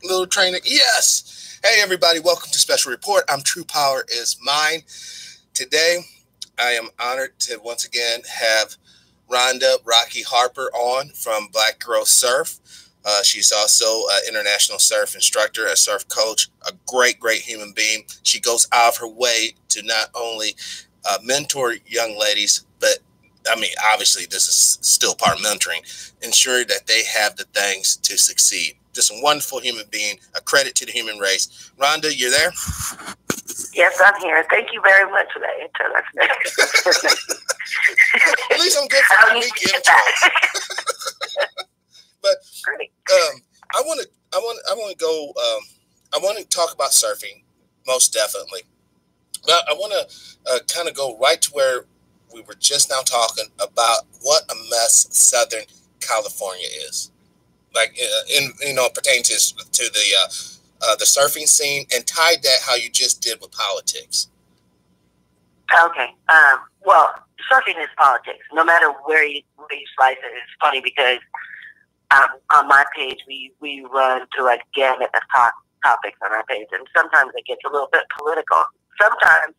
little training. Yes. Hey, everybody. Welcome to Special Report. I'm TruePowerIsMine. Today, I am honored to once again have Rhonda Rokki Harper on from Black Girl Surf. She's also an international surf instructor, a surf coach, a great human being. She goes out of her way to not only mentor young ladies, but I mean, obviously, this is still part of mentoring, ensuring that they have the things to succeed. Just a wonderful human being, a credit to the human race. Rhonda, you're there? Yes, I'm here. Thank you very much for that introduction. At least I'm good for the unique intro. But I want to go. I want to talk about surfing, most definitely. But I want to kind of go right to where we were just now talking about what a mess Southern California is, like pertaining to the surfing scene, and tied that how you just did with politics. Okay. Well, surfing is politics. No matter where you slice it, it's funny because on my page we run through a gamut of topics on our page, and sometimes it gets a little bit political. Sometimes,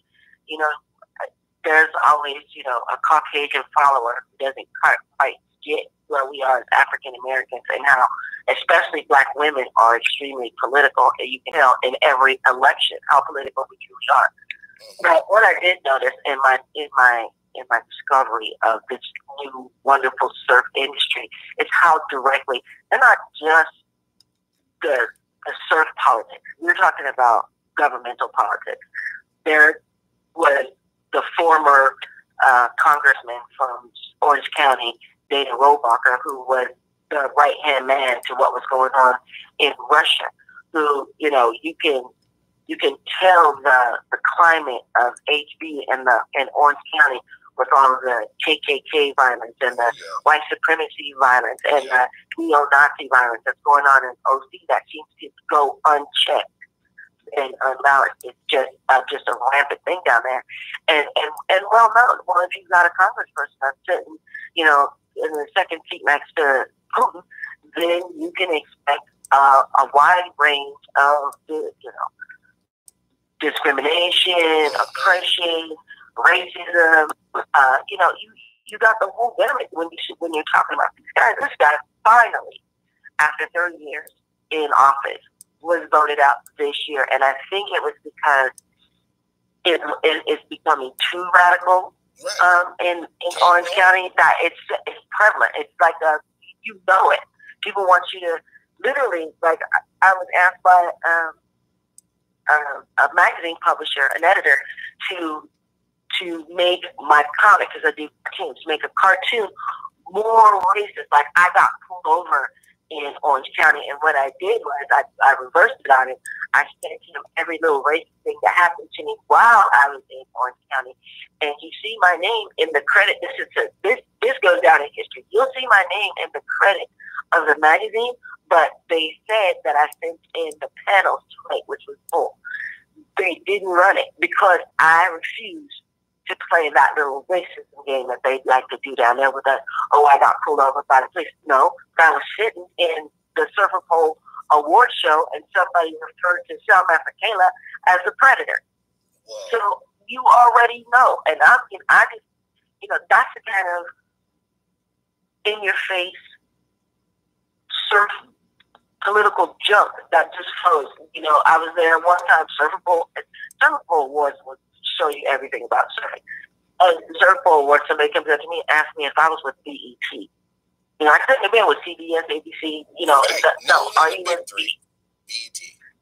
there's always, a Caucasian follower who doesn't quite get where we are as African Americans, and how especially Black women are extremely political. And you can tell in every election how political we truly are. But what I did notice in my discovery of this new wonderful surf industry is how directly, they're not just the surf politics. We're talking about governmental politics. There was the former congressman from Orange County, Dana Rohrabacher, who was the right-hand man to what was going on in Russia, who, you can tell the climate of HB in Orange County with all of the KKK violence and the white supremacy violence and the neo-Nazi violence that's going on in OC that seems to go unchecked and unbalanced. It's just a rampant thing down there. And well known. Well, if you've got a congressperson that's sitting, in the second seat next to Putin, then you can expect a wide range of, discrimination, oppression, racism. You got the whole gamut when you're talking about these guys. This guy finally, after 30 years in office, was voted out this year, and I think it was because it's becoming too radical in Orange County that it's prevalent. It's like it. People want you to literally, like I was asked by a magazine publisher, an editor, to make my comic, because I do cartoons, make a cartoon more racist. Like I got pulled over in Orange County, and what I did was I reversed it on him. I sent him every little racist thing that happened to me while I was in Orange County, and you see my name in the credit. This goes down in history. You'll see my name in the credit of the magazine, but they said that I sent in the panels too late, which was bull. They didn't run it because I refused to play that little racism game that they like to do down there with us. Oh, I got pulled over by the police. No, I was sitting in the Surfer Pole award show, and somebody referred to Selma Michaela as a predator. Whoa. So you already know, and I just, that's the kind of in-your-face surf political junk that just flows. I was there one time. Surfer Pole Awards would show you everything about surfing. Surfer Pole Awards, somebody comes up to me and asks me if I was with BET. I couldn't have been with CBS, ABC. No, are you with BET?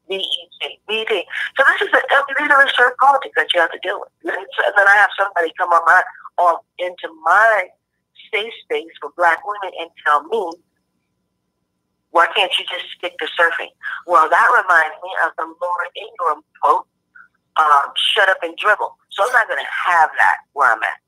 BET. So this is literally surf politics that you have to deal with. And then I have somebody come into my safe space for Black women and tell me, why can't you just stick to surfing? Well, that reminds me of the Laura Ingraham quote, shut up and dribble. So I'm not going to have that where I'm at.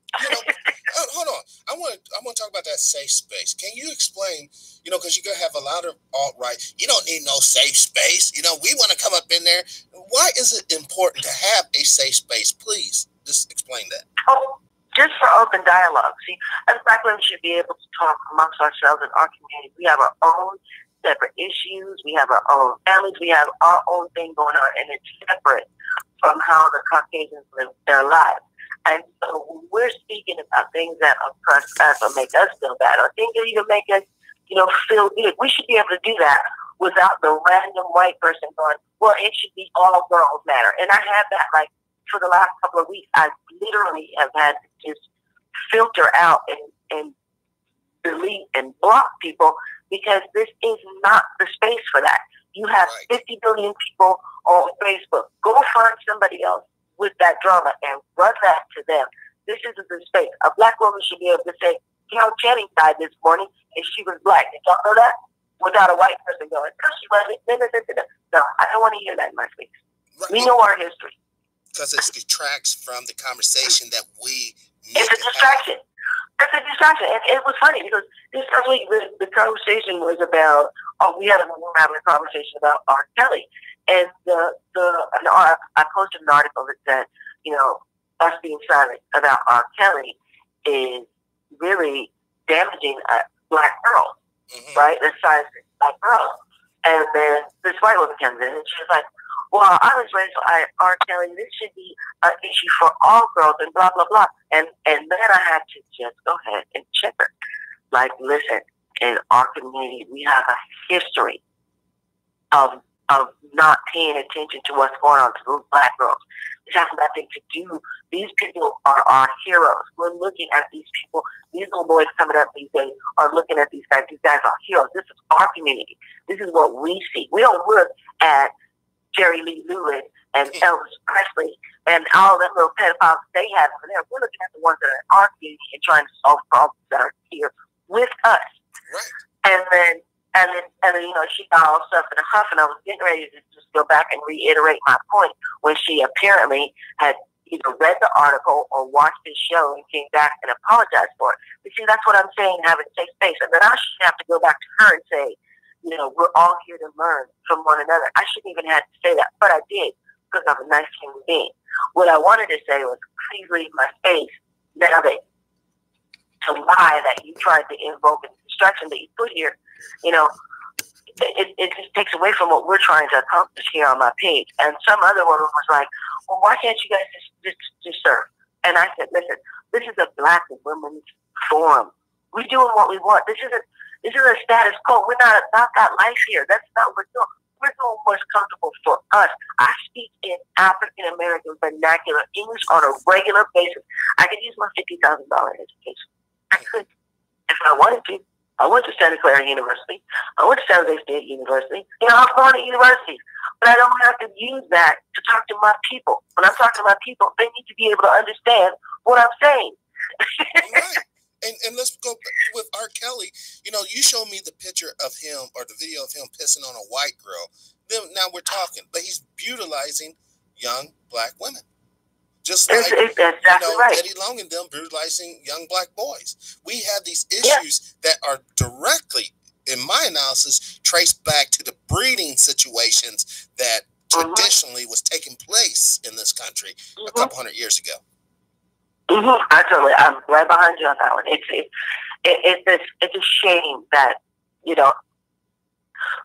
Hold on. I want to talk about that safe space. Can you explain, because you're going to have a lot of alt-right, you don't need no safe space. We want to come up in there. Why is it important to have a safe space? Please, just explain that. Oh, just for open dialogue. See, as Black women should be able to talk amongst ourselves in our community. We have our own separate issues. We have our own families. We have our own thing going on, and it's separate from how the Caucasians live their lives. And so when we're speaking about things that oppress us or make us feel bad, or things that even make us, feel good, we should be able to do that without the random white person going, well, it should be all girls matter. And I have that, like, for the last couple of weeks, I literally have had to just filter out and delete and block people, because this is not the space for that. You have 50 billion people on Facebook. Go find somebody else with that drama and run that to them. This isn't the space. A black woman should be able to say, Carol Channing died this morning and she was black. Did y'all know that? Without a white person going, no, she wasn't. No, I don't want to hear that in my face. Right. We know our history. Because it detracts from the conversation that we need. It's a distraction. It's a distraction. And it was funny because this first week, the conversation was about, we were having a conversation about R. Kelly. And I posted an article that said, us being silent about R. Kelly is really damaging black girls, right? The size of black girls. And then this white woman comes in and she's like, well, I was raised by R. Kelly. This should be an issue for all girls and blah, blah, blah. And then I had to just go ahead and check her. Like, listen, in our community, we have a history of not paying attention to what's going on to those black girls. It has nothing to do. These people are our heroes. We're looking at these people. These little boys coming up these days are looking at these guys. These guys are heroes. This is our community. This is what we see. We don't look at Jerry Lee Lewis and Elvis Presley and all them little pedophiles they have over there. We're looking at the ones that are in our community and trying to solve problems that are here with us. Right. And then she got all stuff in a huff, and I was getting ready to just go back and reiterate my point when she apparently had either read the article or watched this show and came back and apologized for it. But see, that's what I'm saying, having a safe space. And then I should have to go back to her and say, we're all here to learn from one another. I shouldn't even have to say that, but I did, because I'm a nice human being. What I wanted to say was, please leave my space now that to lie that you tried to invoke a distraction that you put here, it just takes away from what we're trying to accomplish here on my page. And some other woman was like, well, why can't you guys just serve? And I said, listen, this is a black women's forum. We're doing what we want. This is a status quo. We're not about that life here. That's not what we're doing. We're doing what's comfortable for us. I speak in African American vernacular English on a regular basis. I could use my $50,000 education. I could, if I wanted to. I went to Santa Clara University. I went to San Jose State University. I've gone to universities. But I don't have to use that to talk to my people. When I'm talking to my people, they need to be able to understand what I'm saying. Right. And let's go with R. Kelly. You showed me the picture of him or the video of him pissing on a white girl. Then now we're talking. But he's brutalizing young black women. Just like exactly right. Eddie Long and them brutalizing young black boys. We have these issues that are directly, in my analysis, traced back to the breeding situations that traditionally was taking place in this country a couple hundred years ago. I'm right behind you on that one. It's a shame that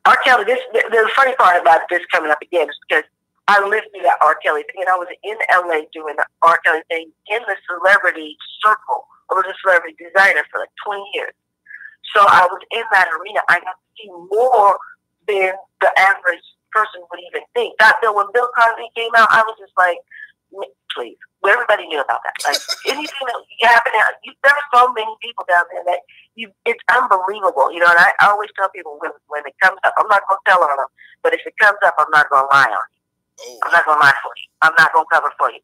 R. Kelly. The funny part about this coming up again is because I lived through that R. Kelly thing, and I was in LA doing the R. Kelly thing in the celebrity circle. I was a celebrity designer for like 20 years. So I was in that arena. I got to see more than the average person would even think. When Bill Cosby came out, I was just like, please. Everybody knew about that. Like, anything that happened, there were so many people down there that it's unbelievable. And I always tell people when it comes up, I'm not going to tell on them, but if it comes up, I'm not going to lie on you. I'm not going to lie for you. I'm not going to cover for you.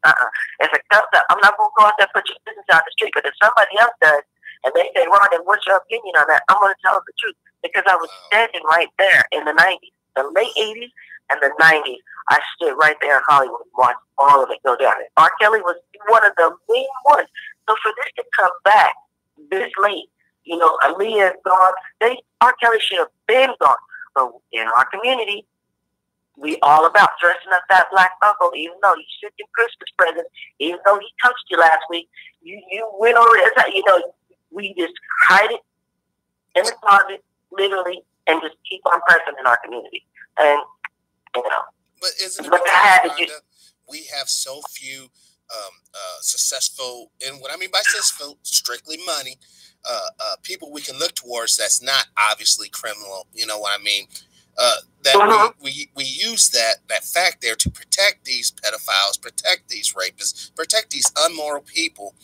If it comes up, I'm not going to go out there and put your business out the street. But if somebody else does, and they say, Rhonda, what's your opinion on that? I'm going to tell them the truth, because I was standing right there in the 90s, the late 80s and the 90s. I stood right there in Hollywood and watched all of it go down. R. Kelly was one of the main ones. So for this to come back this late, Aaliyah is gone. R. Kelly should have been gone. But in our community, we all about dressing up that black uncle, even though you sent him Christmas presents, even though he touched you last week, you went over it. We just hide it in the closet, literally, and just keep on pressing in our community. And, you know. But isn't it because, we have so few successful, and what I mean by successful, strictly money, people we can look towards that's not obviously criminal, you know what I mean? That we use that fact there to protect these pedophiles, protect these rapists, protect these unmoral people,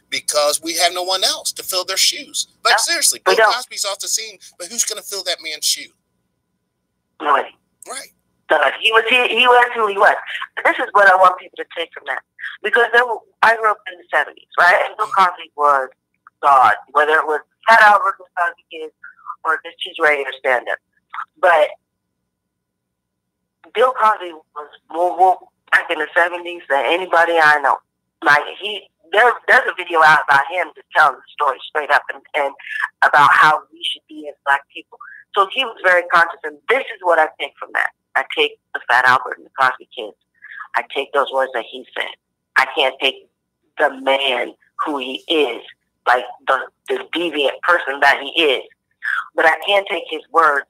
because we have no one else to fill their shoes. Like, seriously, Bill Cosby's off the scene, but who's going to fill that man's shoe? Nobody. Right. He was who he was. This is what I want people to take from that, because I grew up in the 70s, right? And Bill Cosby was God, whether it was Fat Albert, the Cosby Kids, or just his radio stand-up. But Bill Cosby was more woke back in the 70s than anybody I know. Like, there's a video out about him just telling the story straight up and about how we should be as Black people. So he was very conscious, and this is what I take from that. I take the Fat Albert and the Cosby Kids. I take those words that he said. I can't take the man who he is, like the deviant person that he is. But I can take his words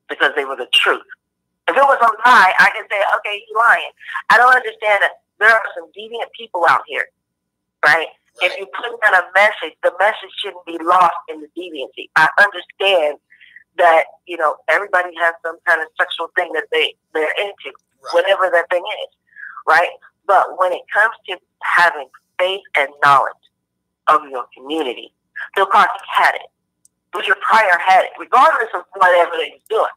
because they were the truth. If it was a lie, I can say, okay, he's lying. I don't understand that there are some deviant people out here, right? If you put down a message, the message shouldn't be lost in the deviancy. I understand that, you know, everybody has some kind of sexual thing that they're into, whatever that thing is, right? But when it comes to having faith and knowledge of your community, Bill Cosby had it. Richard Pryor had it, regardless of whatever they was doing.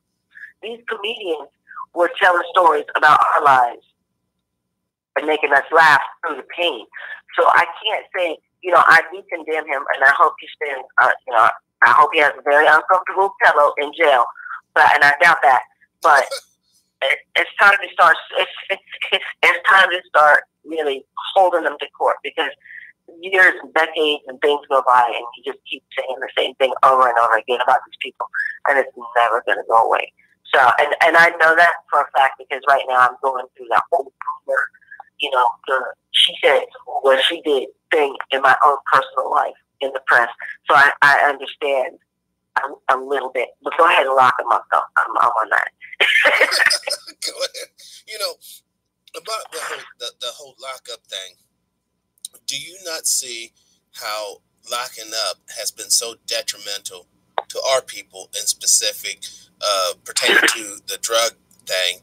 These comedians were telling stories about our lives and making us laugh through the pain. So I can't say, you know, I do condemn him, and I hope he spends, you know, I hope he has a very uncomfortable pillow in jail, and I doubt that. But it's time to start. It's time to start really holding them to court, because years and decades and things go by, and you just keep saying the same thing over and over again about these people, and it's never going to go away. So, and I know that for a fact, because right now I'm going through that whole boomer, you know, she said what she did thing in my own personal life in the press. So I understand a little bit. But go ahead and lock them up, though. I'm on that. Go ahead. You know, about the whole lockup thing, do you not see how locking up has been so detrimental to our people in specific, pertaining to the drug thing?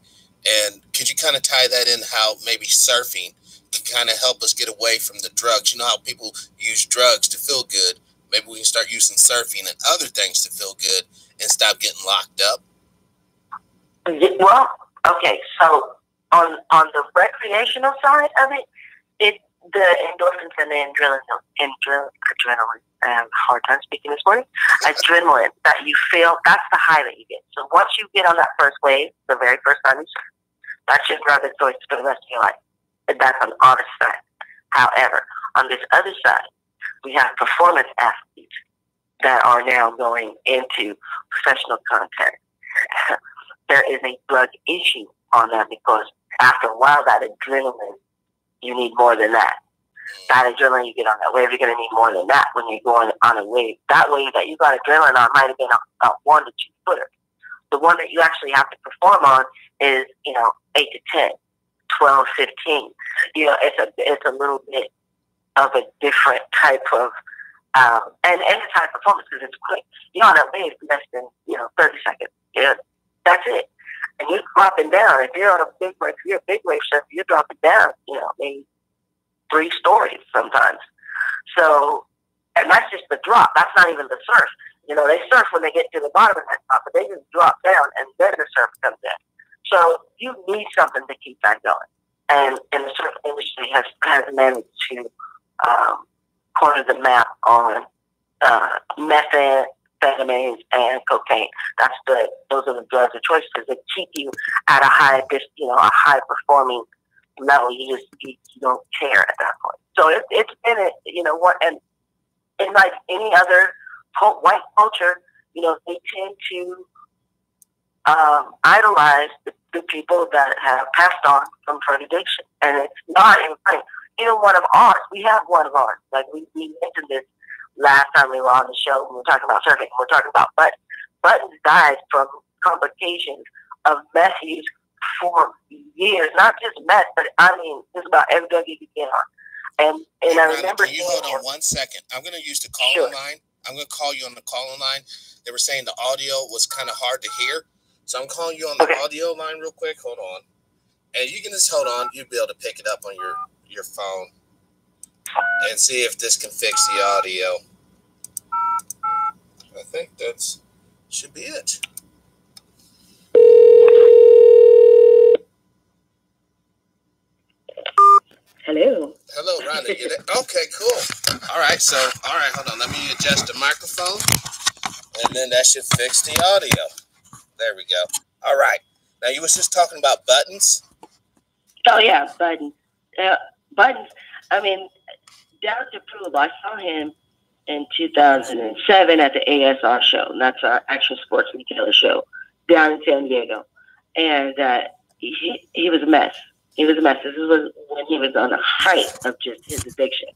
And could you kind of tie that in, how maybe surfing can kind of help us get away from the drugs? You know how people use drugs to feel good. Maybe we can start using surfing and other things to feel good and stop getting locked up. Well, okay, so on the recreational side of it, the endorphins and the adrenaline, hard time speaking this morning, adrenaline that you feel, that's the high that you get. So once you get on that first wave, the very first time you surf, that's your drug of choice for the rest of your life. And that's on the honest side. However, on this other side, we have performance athletes that are now going into professional content. There is a drug issue on that, because after a while, that adrenaline, you need more than that. That adrenaline you get on that wave, you're going to need more than that when you're going on a wave. That wave that you got adrenaline on might have been a 1 to 2 footer. The one that you actually have to perform on is, you know, 8 to 10, 12, 15. You know, it's a little bit of a different type of, and the type of performance, because it's quick. You're on that wave less than, 30 seconds. Yeah, that's it. And you're dropping down. If you're on a big wave, if you're a big wave surfer, you're dropping down, maybe 3 stories sometimes. So, and that's just the drop. That's not even the surf. They surf when they get to the bottom of that drop, but they just drop down and then the surf comes in. So you need something to keep that going. And the surf industry has managed to corner the map on methamphetamines and cocaine. Those are the drugs of choice, because they keep you at a high performing level. You don't care at that point. So it's been and like any other white culture, they tend to idolize the people that have passed on from drug addiction, and it's not even funny. One of ours, we have one of ours. Like we mentioned this last time we were on the show when we were talking about surfing. We're talking about, but Buttons died from complications of meth use for years. Not just meth, but I mean, just about every drug you could get on. And I remember. Can you hold on 1 second? I'm going to use the call line. I'm going to call you on the call line. They were saying the audio was kind of hard to hear, so I'm calling you on the audio line real quick. Hold on, and you can just hold on. You'll be able to pick it up on your phone and see if this can fix the audio. I think that's should be it. Hello. Hello, Rhonda. You there? Okay, cool. All right, hold on. Let me adjust the microphone, and then that should fix the audio. There we go. All right. Now, you was just talking about buttons? Oh, yeah, buttons. Buttons, I mean, down to prove, I saw him in 2007 at the ASR show. And that's our action sports retailer show down in San Diego. And he was a mess. He was a mess. This was when he was on the height of just his addiction.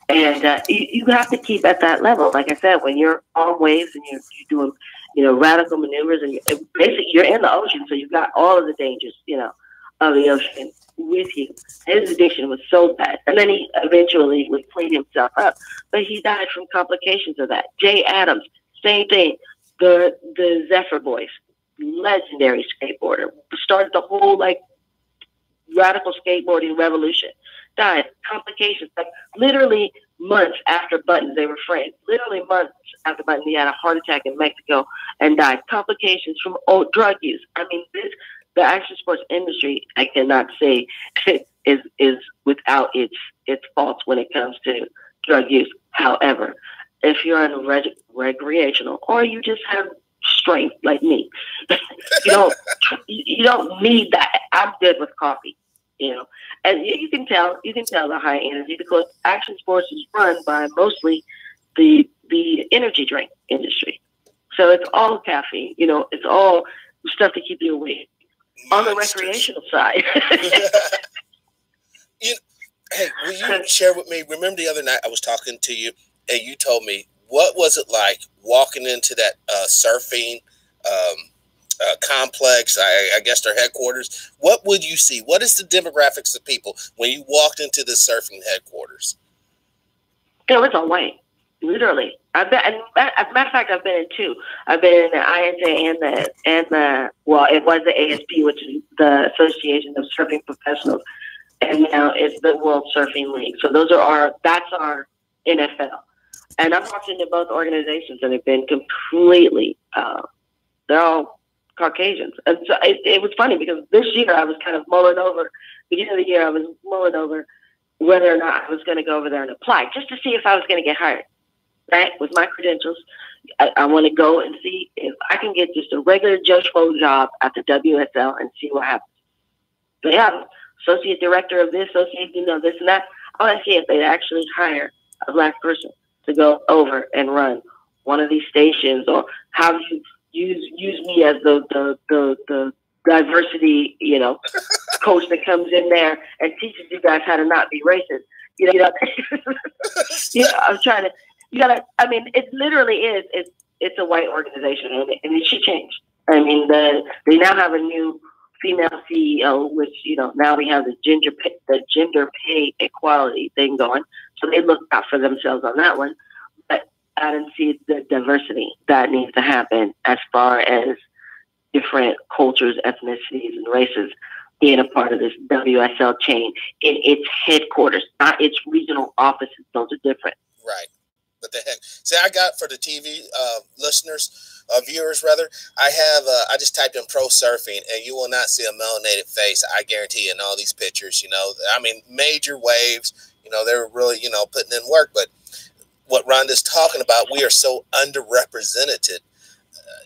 And you have to keep at that level. Like I said, when you're on waves and you're doing, radical maneuvers, and basically you're in the ocean, so you've got all of the dangers, of the ocean with you. His addiction was so bad. And then he eventually would clean himself up. But he died from complications of that. Jay Adams, same thing. The Zephyr Boys, legendary skateboarder, started the whole, radical skateboarding revolution. Died. Complications. Literally months after Buttons, they were friends. Literally months after Buttons, he had a heart attack in Mexico and died. Complications from drug use. I mean, the action sports industry, I cannot say is without its faults when it comes to drug use. However, if you're in recreational or you just have strength like me, you don't need that. I'm good with coffee, and you can tell the high energy because action sports is run by mostly the energy drink industry. So it's all caffeine, it's all stuff to keep you awake. On the recreational side. Hey, will you share with me? Remember the other night I was talking to you and you told me, what was it like walking into that surfing complex, I guess their headquarters? What would you see? What is the demographics of people when you walked into the surfing headquarters? It's all white, literally. As a matter of fact, I've been in two. I've been in the ISA and the it was the ASP, which is the Association of Surfing Professionals, and now it's the World Surfing League. So that's our NFL. And I've walked into both organizations, and they've been completely, they're all Caucasians. And so it was funny because this year I was kind of mulling over, beginning of the year I was mulling over whether or not I was going to go over there and apply, just to see if I was going to get hired. Right, with my credentials, I want to go and see if I can get just a regular Joe Schmo job at the WSL and see what happens. They have associate director of this, associate, this and that. I want to see if they actually hire a black person to go over and run one of these stations, or how you use me as the diversity, coach that comes in there and teaches you guys how to not be racist. I'm trying to. It literally is. It's a white organization, and it should change. I mean, they now have a new female CEO, which now we have the gender pay equality thing going. So they look out for themselves on that one. But I didn't see the diversity that needs to happen as far as different cultures, ethnicities, and races being a part of this WSL chain in its headquarters, not its regional offices. Those are different. Right. What the heck? See, I got for the TV listeners, viewers rather, I just typed in pro surfing and you will not see a melanated face. I guarantee you in all these pictures, major waves, they're really, putting in work. But what Rhonda's talking about, we are so underrepresented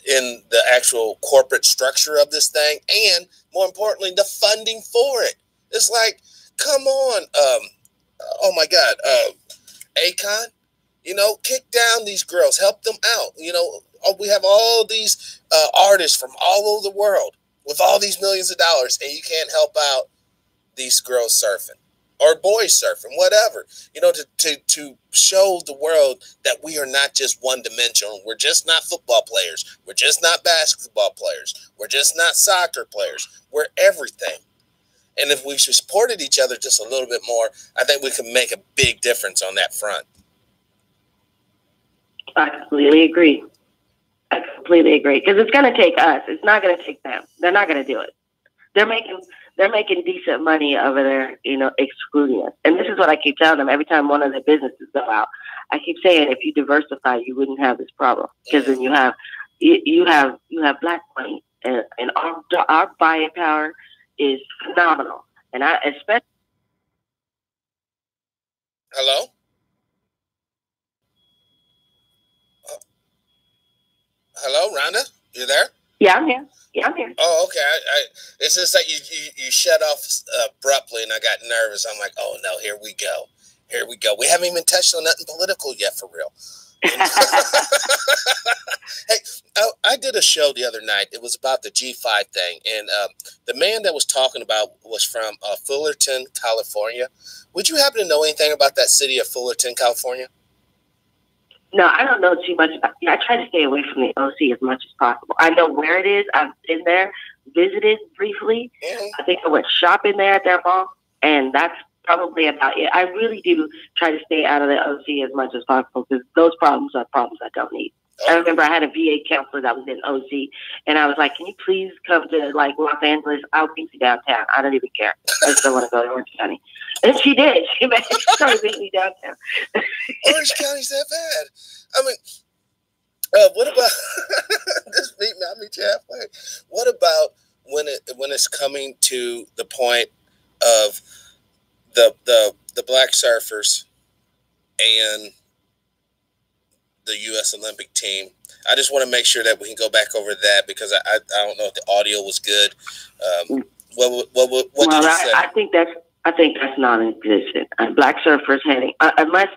in the actual corporate structure of this thing. And more importantly, the funding for it. It's like, come on. Oh my God. Akon. Kick down these girls, help them out. We have all these artists from all over the world with all these millions of dollars, and you can't help out these girls surfing. or boys surfing, whatever, you know, to show the world that we are not just one dimensional. We're just not football players. We're just not basketball players. We're just not soccer players. We're everything. And if we supported each other just a little bit more, I think we can make a big difference on that front. I completely agree. Because it's going to take us. It's not going to take them. They're not going to do it. They're making decent money over there, you know, excluding us. And this is what I keep telling them every time one of their businesses go out. I keep saying, if you diversify, you wouldn't have this problem, because then you have black money, and our buying power is phenomenal. And I especially. Hello. Hello, Rhonda. You there? Yeah, I'm here. Yeah, I'm here. Oh, okay. It's just like you shut off abruptly, and I got nervous. I'm like, oh no, here we go. Here we go. We haven't even touched on nothing political yet, for real. Hey, I did a show the other night. It was about the G5 thing, and the man that was talking about was from Fullerton, California. Would you happen to know anything about that city of Fullerton, California? No, I don't know too much about it. I try to stay away from the OC as much as possible. I know where it is. I've been there, visited briefly. Mm-hmm. I think I went shopping there at their mall, and that's probably about it. I really do try to stay out of the OC as much as possible, because those problems are problems I don't need. I remember I had a VA counselor that was in OC, and I was like, can you please come to like Los Angeles? I'll meet you downtown. I don't even care. I just don't want to go to Orange County. And she did. She started meeting me downtown. Orange County's that bad. I mean, what about this? I'll meet you halfway. What about when it's coming to the point of the black surfers and the U.S. Olympic team? I just want to make sure that we can go back over that, because I don't know if the audio was good. What did you say? I think that's non-existent. Black surfers heading unless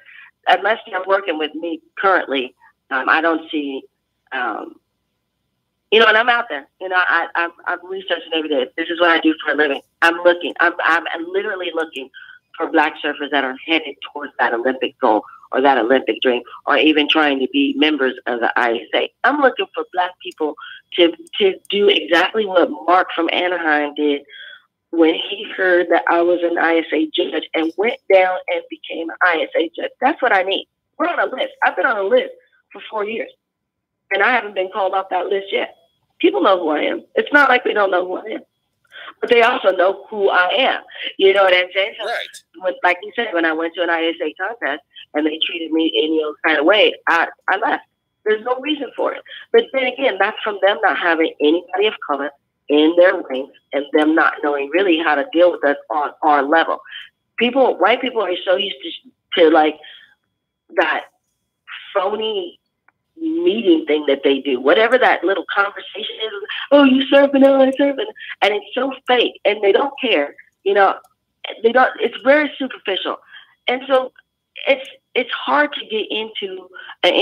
they're working with me currently. I don't see. You know, and I'm out there. You know, I'm researching every day. This is what I do for a living. I'm looking. I'm literally looking for black surfers that are headed towards that Olympic goal or that Olympic dream, or even trying to be members of the ISA. I'm looking for black people to do exactly what Mark from Anaheim did when he heard that I was an ISA judge and went down and became an ISA judge. That's what I need. We're on a list. I've been on a list for 4 years, and I haven't been called off that list yet. People know who I am. It's not like they don't know who I am, but they also know who I am. You know what I'm saying? So right. Like you said, when I went to an ISA contest and they treated me any old kind of way, I left. There's no reason for it. But then again, that's from them not having anybody of color in their ranks and them not knowing really how to deal with us on our level. White people are so used to like that phony meeting thing that they do, whatever that little conversation is. Oh, you surfing? Oh, I'm surfing, and it's so fake, and they don't care. You know, they don't. It's very superficial, and so it's hard to get into an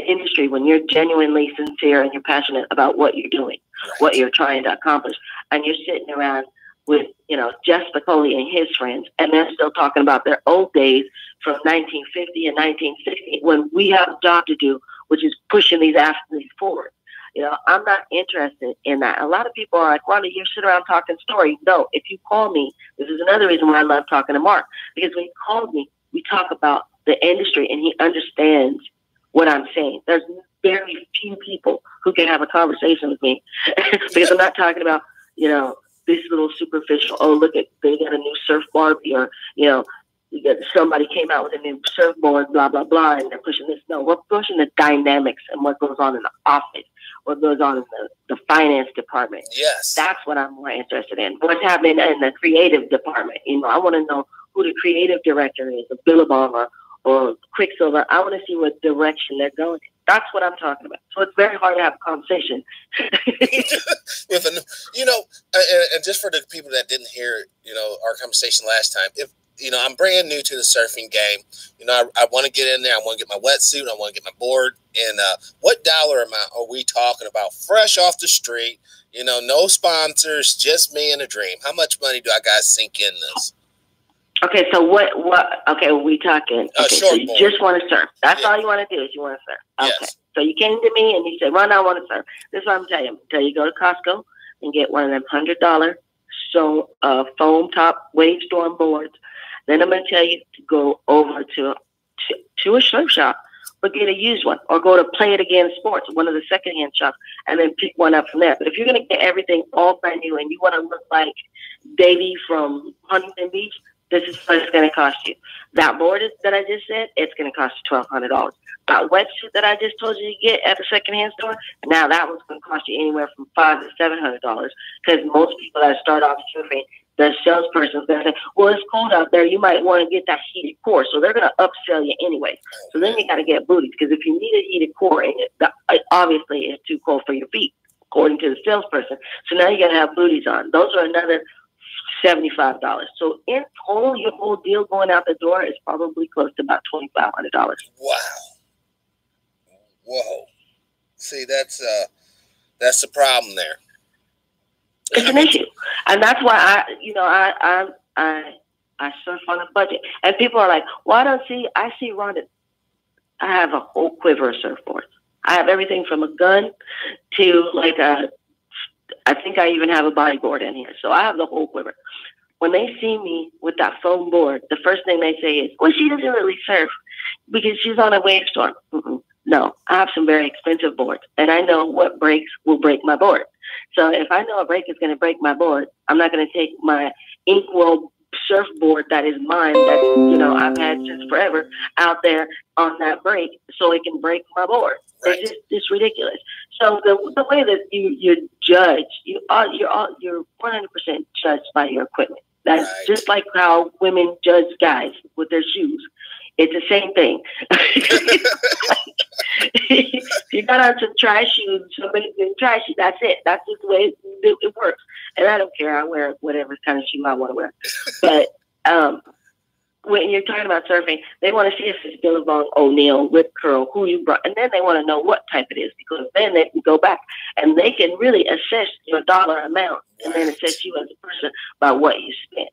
industry when you're genuinely sincere and you're passionate about what you're doing, what you're trying to accomplish, and you're sitting around with, you know, Jeff Spicoli and his friends, and they're still talking about their old days from 1950 and 1960 when we have a job to do, which is pushing these athletes forward. You know, I'm not interested in that. A lot of people are like, Rhonda, you sit around talking stories. No, if you call me, this is another reason why I love talking to Mark, because when he called me, we talk about the industry and he understands what I'm saying. There's very few people who can have a conversation with me because I'm not talking about, you know, this little superficial, oh, look at, they got a new surfboard, or, you know, somebody came out with a new surfboard, blah, blah, blah, and they're pushing this. No, we're pushing the dynamics and what goes on in the office, what goes on in the finance department. Yes. That's what I'm more interested in. What's happening in the creative department. You know, I want to know who the creative director is, of Billabong or Quicksilver. I want to see what direction they're going in. That's what I'm talking about. So it's very hard to have a conversation. You know, and just for the people that didn't hear, you know, our conversation last time, if, you know, I'm brand new to the surfing game. You know, I want to get in there. I want to get my wetsuit. I want to get my board. And what dollar amount are we talking about? Fresh off the street, you know, no sponsors, just me and a dream. How much money do I got to sink in this? Okay, so what, okay, we talking. Okay, so you just want to surf. That's all you want to do is you want to surf. Okay. Yes. So you came to me and you said, Ron, I want to surf. This is what I'm telling you. Until you go to Costco and get one of them $100 foam top wave storm boards. Then I'm going to tell you to go over to a surf shop or get a used one, or go to Play It Again Sports, one of the secondhand shops, and then pick one up from there. But if you're going to get everything all brand new and you want to look like Davey from Huntington Beach, this is what it's going to cost you. That board that I just said, it's going to cost you $1,200. That wetsuit that I just told you to get at the secondhand store, now that one's going to cost you anywhere from $500 to $700, because most people that start off surfing, the salesperson's going to say, well, it's cold out there. You might want to get that heated core. So they're going to upsell you anyway. So then you got to get booties, because if you need a heated core, and obviously it's too cold for your feet, according to the salesperson. So now you got to have booties on. Those are another $75. So in total, your whole deal going out the door is probably close to about $2,500. Wow. Whoa. See, that's the problem there. It's an issue, and that's why I surf on a budget. And people are like, "Well, I see Rhonda. I have a whole quiver of surfboards. I have everything from a gun to I think I even have a bodyboard in here. So I have the whole quiver." When they see me with that foam board, the first thing they say is, "Well, she doesn't really surf because she's on a wave storm." No, I have some very expensive boards, and I know what breaks will break my board. So if I know a break is going to break my board, I'm not going to take my Inkwell surfboard that is mine, that I've had since forever, out there on that break so it can break my board. Right. It's ridiculous. So the way that you judge, you're 100% judged by your equipment. That's right. Just like how women judge guys with their shoes. It's the same thing. If you got on some trash shoes, somebody's been trashy. That's it. That's just the way it works. And I don't care. I wear whatever kind of shoe I want to wear. But when you're talking about surfing, they want to see if it's Billabong, O'Neill, Rip Curl, who you brought, and then they want to know what type it is, because then they can go back and they can really assess your dollar amount and then assess you as a person by what you spent.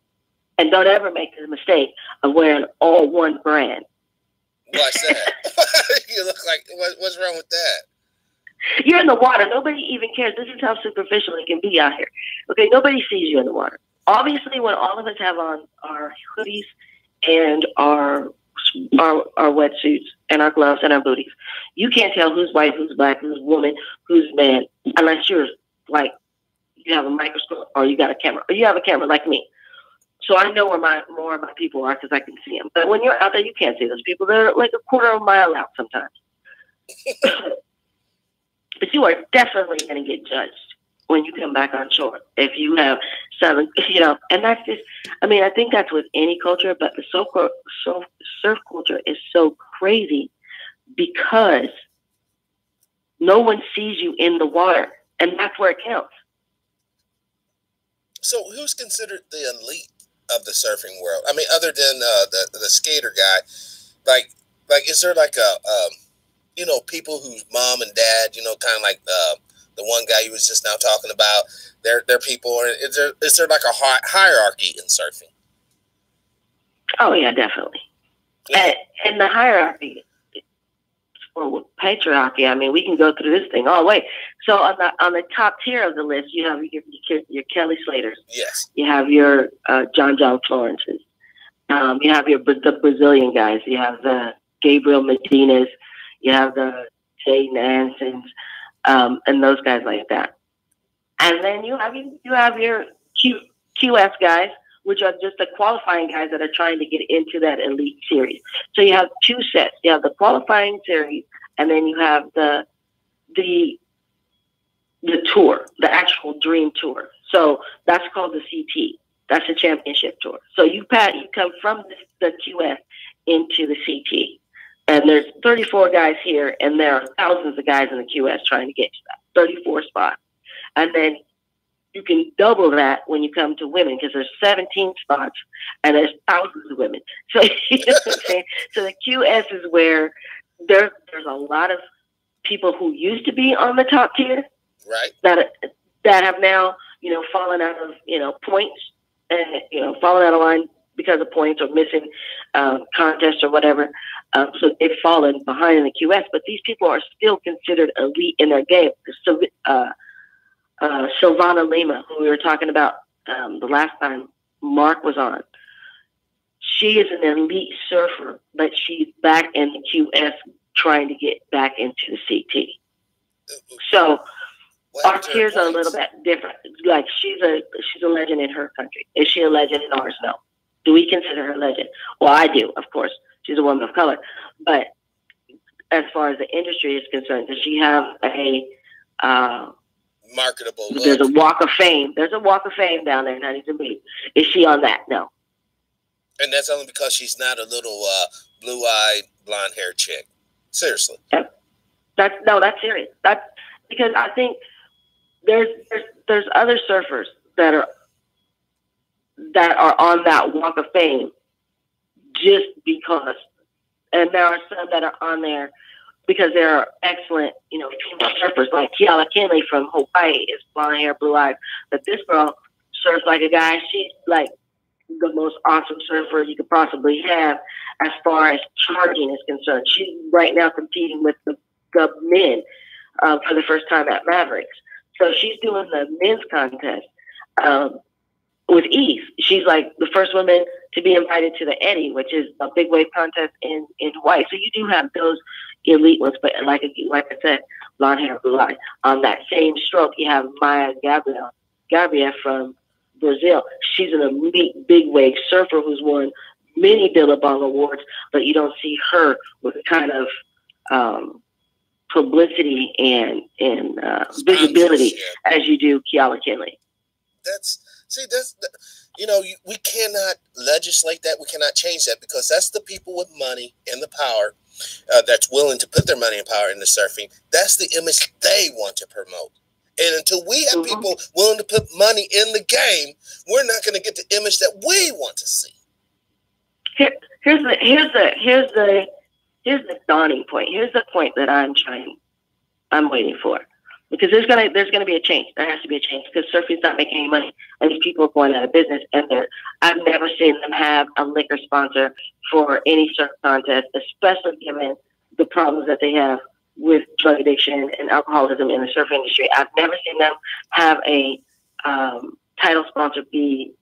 And don't ever make the mistake of wearing all one brand. What's that? You look like, what's wrong with that? You're in the water. Nobody even cares. This is how superficial it can be out here. Okay, nobody sees you in the water. Obviously, when all of us have on our hoodies and our wetsuits and our gloves and our booties, you can't tell who's white, who's black, who's woman, who's man, unless you're like, you have a microscope or you got a camera, or you have a camera like me. So I know where more of my people are because I can see them. But when you're out there, you can't see those people. They're like a quarter of a mile out sometimes. But you are definitely going to get judged when you come back on shore. If you have some, and that's just, I think that's with any culture, but the surf culture is so crazy because no one sees you in the water, and that's where it counts. So who's considered the elite of the surfing world? Other than the skater guy, like is there like people whose mom and dad, kind of like the one guy you was just now talking about, they're people, or is there like a hierarchy in surfing? Oh yeah, definitely. Yeah. And the hierarchy, or patriarchy, we can go through this thing all the way. So on the top tier of the list, you have your Kelly Slaters. Yes. You have your John Florences. You have the Brazilian guys. You have the Gabriel Medinas. You have the Jay Nansons, and those guys like that. And then you have your QS guys, which are just the qualifying guys that are trying to get into that elite series. So you have two sets. You have the qualifying series, and then you have the tour, the actual dream tour. So that's called the CT. That's the championship tour. So you come from the QS into the CT. And there's 34 guys here, and there are thousands of guys in the QS trying to get to that 34 spots. And then you can double that when you come to women, because there's 17 spots and there's thousands of women. So you know what I'm saying? So the QS is where there's a lot of people who used to be on the top tier, right? That have now fallen out of points and fallen out of line because of points or missing contests or whatever. So they've fallen behind in the QS, but these people are still considered elite in their game. So, Silvana Lima, who we were talking about the last time Mark was on, she is an elite surfer, but she's back in the QS trying to get back into the CT. So our tiers are a little bit different. Like she's a legend in her country. Is she a legend in ours? No. Do we consider her a legend? Well, I do, of course. She's a woman of color. But as far as the industry is concerned, does she have a marketable look? There's a walk of fame. There's a walk of fame down there in Huntington Beach. Is she on that? No. And that's only because she's not a little blue-eyed, blonde-haired chick. Seriously. That's serious. That's because I think there's other surfers that are on that walk of fame just because, and there are some that are on there because there are excellent, female surfers like Kiala Kinley from Hawaii is blonde hair, blue eyes. But this girl surfs like a guy. She's like the most awesome surfer you could possibly have as far as charging is concerned. She's right now competing with the men for the first time at Mavericks. So she's doing the men's contest with ease. She's like the first woman to be invited to the Eddie, which is a big wave contest in Hawaii. So you do have those elite ones, but like I said, blonde hair, blue eye. On that same stroke, you have Maya Gabriel from Brazil. She's an elite big wave surfer who's won many Billabong awards, but you don't see her with the kind of publicity and visibility as you do Kiala Kinley. We cannot legislate that. We cannot change that because that's the people with money and the power that's willing to put their money and power into surfing. That's the image they want to promote. And until we have people willing to put money in the game, we're not going to get the image that we want to see. Here's the dawning point. Here's the point that I'm waiting for, because there's gonna be a change. There has to be a change because surfing's not making any money, and these people are going out of business. And I've never seen them have a liquor sponsor for any surf contest, especially given the problems that they have with drug addiction and alcoholism in the surf industry. I've never seen them have a title sponsor be,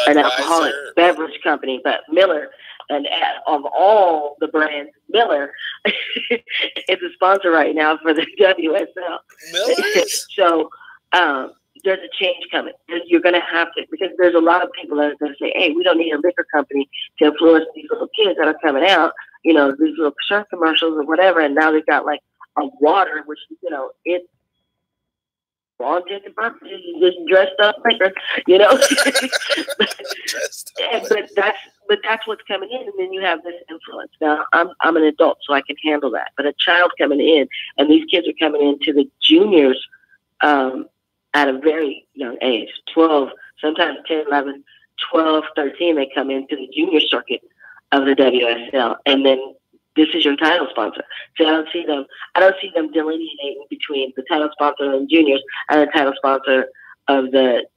an alcoholic beverage company, but Miller, and of all the brands, Miller is a sponsor right now for the WSL. Miller? So there's a change coming. You're going to have to, because there's a lot of people that are going to say, hey, we don't need a liquor company to influence these little kids that are coming out, these little surf commercials or whatever. And now they've got like a water, which, it's all intents and purposes, just dressed up liquor, But that's what's coming in, and then you have this influence. Now, I'm an adult, so I can handle that. But a child coming in, and these kids are coming into the juniors at a very young age, 12, sometimes 10, 11, 12, 13, they come into the junior circuit of the WSL, and then this is your title sponsor. So I don't see them delineating between the title sponsor and juniors and the title sponsor of the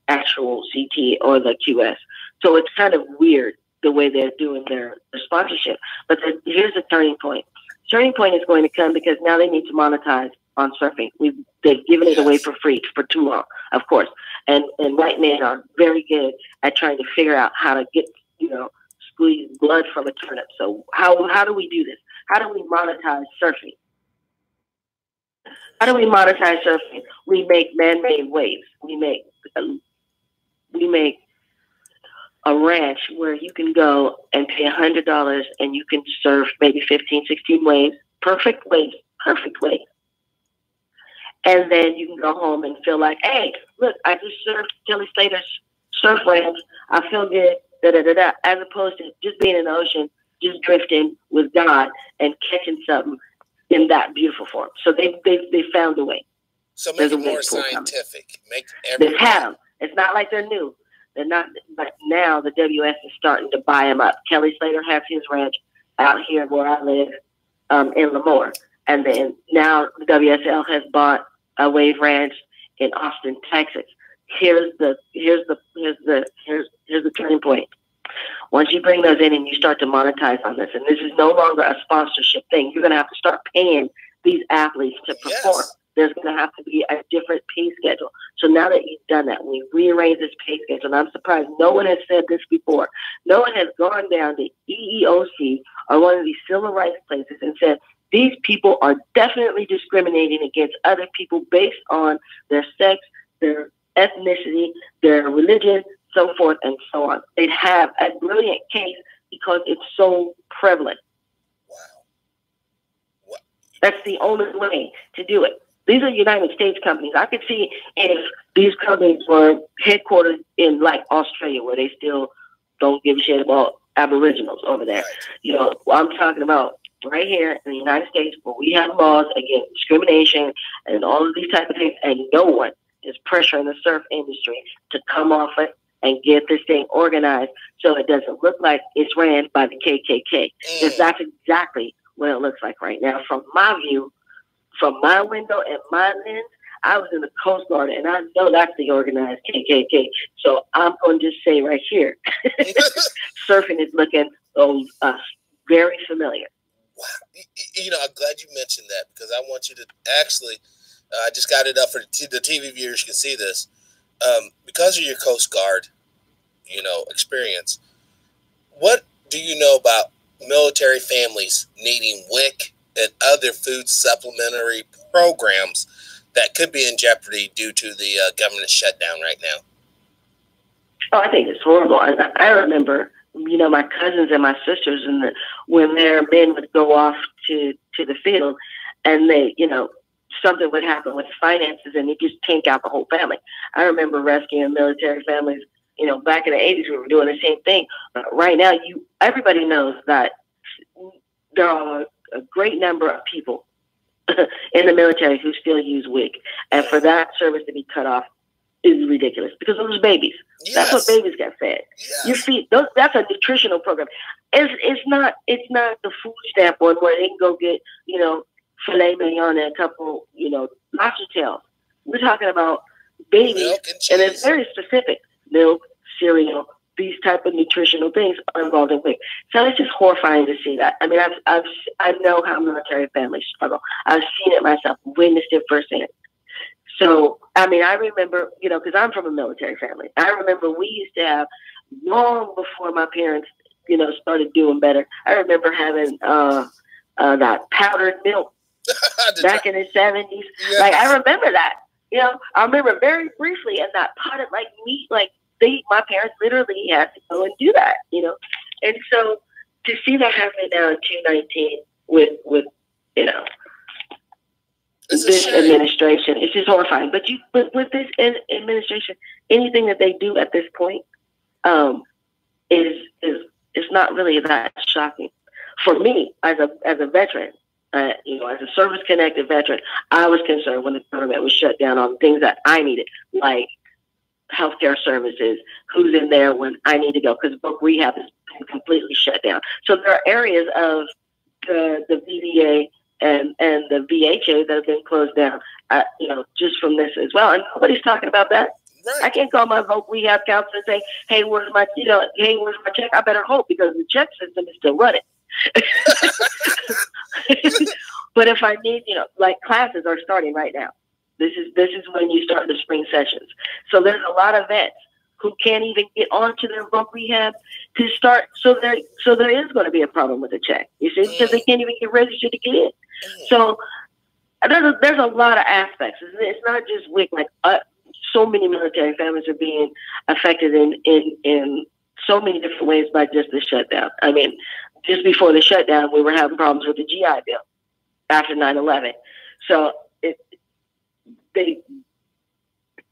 actual CT or the QS. So it's kind of weird the way they're doing their sponsorship. But here's the turning point. Turning point is going to come because now they need to monetize on surfing. They've given it away for free for too long, of course. And white men are very good at trying to figure out how to get, squeeze blood from a turnip. So how do we do this? How do we monetize surfing? How do we monetize surfing? We make man-made waves. We make a ranch where you can go and pay $100 and you can surf maybe 15, 16 waves, perfect waves. And then you can go home and feel like, hey, look, I just surfed Kelly Slater's surf ranch. I feel good, da-da-da-da, as opposed to just being in the ocean, just drifting with God and catching something in that beautiful form. So they found a way. So make it more scientific. They've had them. It's not like they're new. They're not, but now the WS is starting to buy them up. Kelly Slater has his ranch out here where I live in Lemoore. And then now the WSL has bought a wave ranch in Austin, Texas. Here's here's the turning point. Once you bring those in and you start to monetize on this, and this is no longer a sponsorship thing, you're going to have to start paying these athletes to perform. Yes. There's going to have to be a different pay schedule. So now that you've done that, we rearrange this pay schedule, and I'm surprised no one has said this before. No one has gone down to EEOC or one of these civil rights places and said, these people are definitely discriminating against other people based on their sex, their ethnicity, their religion, so forth and so on. They have a brilliant case because it's so prevalent. Wow. What? That's the only way to do it. These are United States companies. I could see if these companies were headquartered in like Australia, where they still don't give a shit about Aboriginals over there. You know, I'm talking about right here in the United States, where we have laws against discrimination and all of these type of things, and no one is pressuring the surf industry to come off it and get this thing organized so it doesn't look like it's ran by the KKK. Because that's exactly what it looks like right now. From my view, from my window and my lens, I was in the Coast Guard, and I know that's the organized KKK. So I'm going to just say right here, surfing is looking very familiar. Wow. You know, I'm glad you mentioned that, because I want you to actually, I just got it up for the TV viewers can see this. Because of your Coast Guard, you know, experience, what do you know about military families needing WIC and other food supplementary programs that could be in jeopardy due to the government shutdown right now? Oh, I think it's horrible. I remember, you know, my cousins and my sisters, and when their men would go off to the field, and they, you know, something would happen with finances, and it just tank out the whole family. I remember rescuing military families. You know, back in the 80s, we were doing the same thing. But right now, everybody knows that there are a great number of people in the military who still use WIC, and for that service to be cut off is ridiculous, because those babies. Yes. That's what babies get fed. Yes. You feed those. That's a nutritional program. It's not the food stamp one where they can go get, you know, filet mignon and a couple, you know, lobster tails. We're talking about babies, and it's very specific. Milk, cereal, these type of nutritional things are involved in WIC. So it's just horrifying to see that. I mean, I know how military families struggle. I've seen it myself, witnessed it firsthand. So, I mean, I remember, you know, because I'm from a military family. I remember we used to have, long before my parents, you know, started doing better, I remember having that powdered milk back in the 70s. Yes. Like, I remember that. You know, I remember very briefly, and that potted like meat, like my parents literally had to go and do that, you know. And so to see that happening now in 2019 with you know, this administration, it's just horrifying. But with this administration, anything that they do at this point is not really that shocking. For me, as a veteran, you know, as a service-connected veteran, I was concerned when the government was shut down on things that I needed, like healthcare services, who's in there when I need to go, because book rehab has been completely shut down. So there are areas of the VBA and the VHA that have been closed down, you know, just from this as well. And nobody's talking about that. Right. I can't call my voc rehab counselor and say, hey, where's my check? I better hope, because the check system is still running. But if I need, you know, like classes are starting right now. This is when you start the spring sessions. So there's a lot of vets who can't even get onto their voc rehab to start. So there is going to be a problem with the check. You see, because they can't even get registered to get in. So there's a lot of aspects. It's not just WIC. Like so many military families are being affected in so many different ways by just the shutdown. I mean, just before the shutdown, we were having problems with the GI Bill after 9/11. So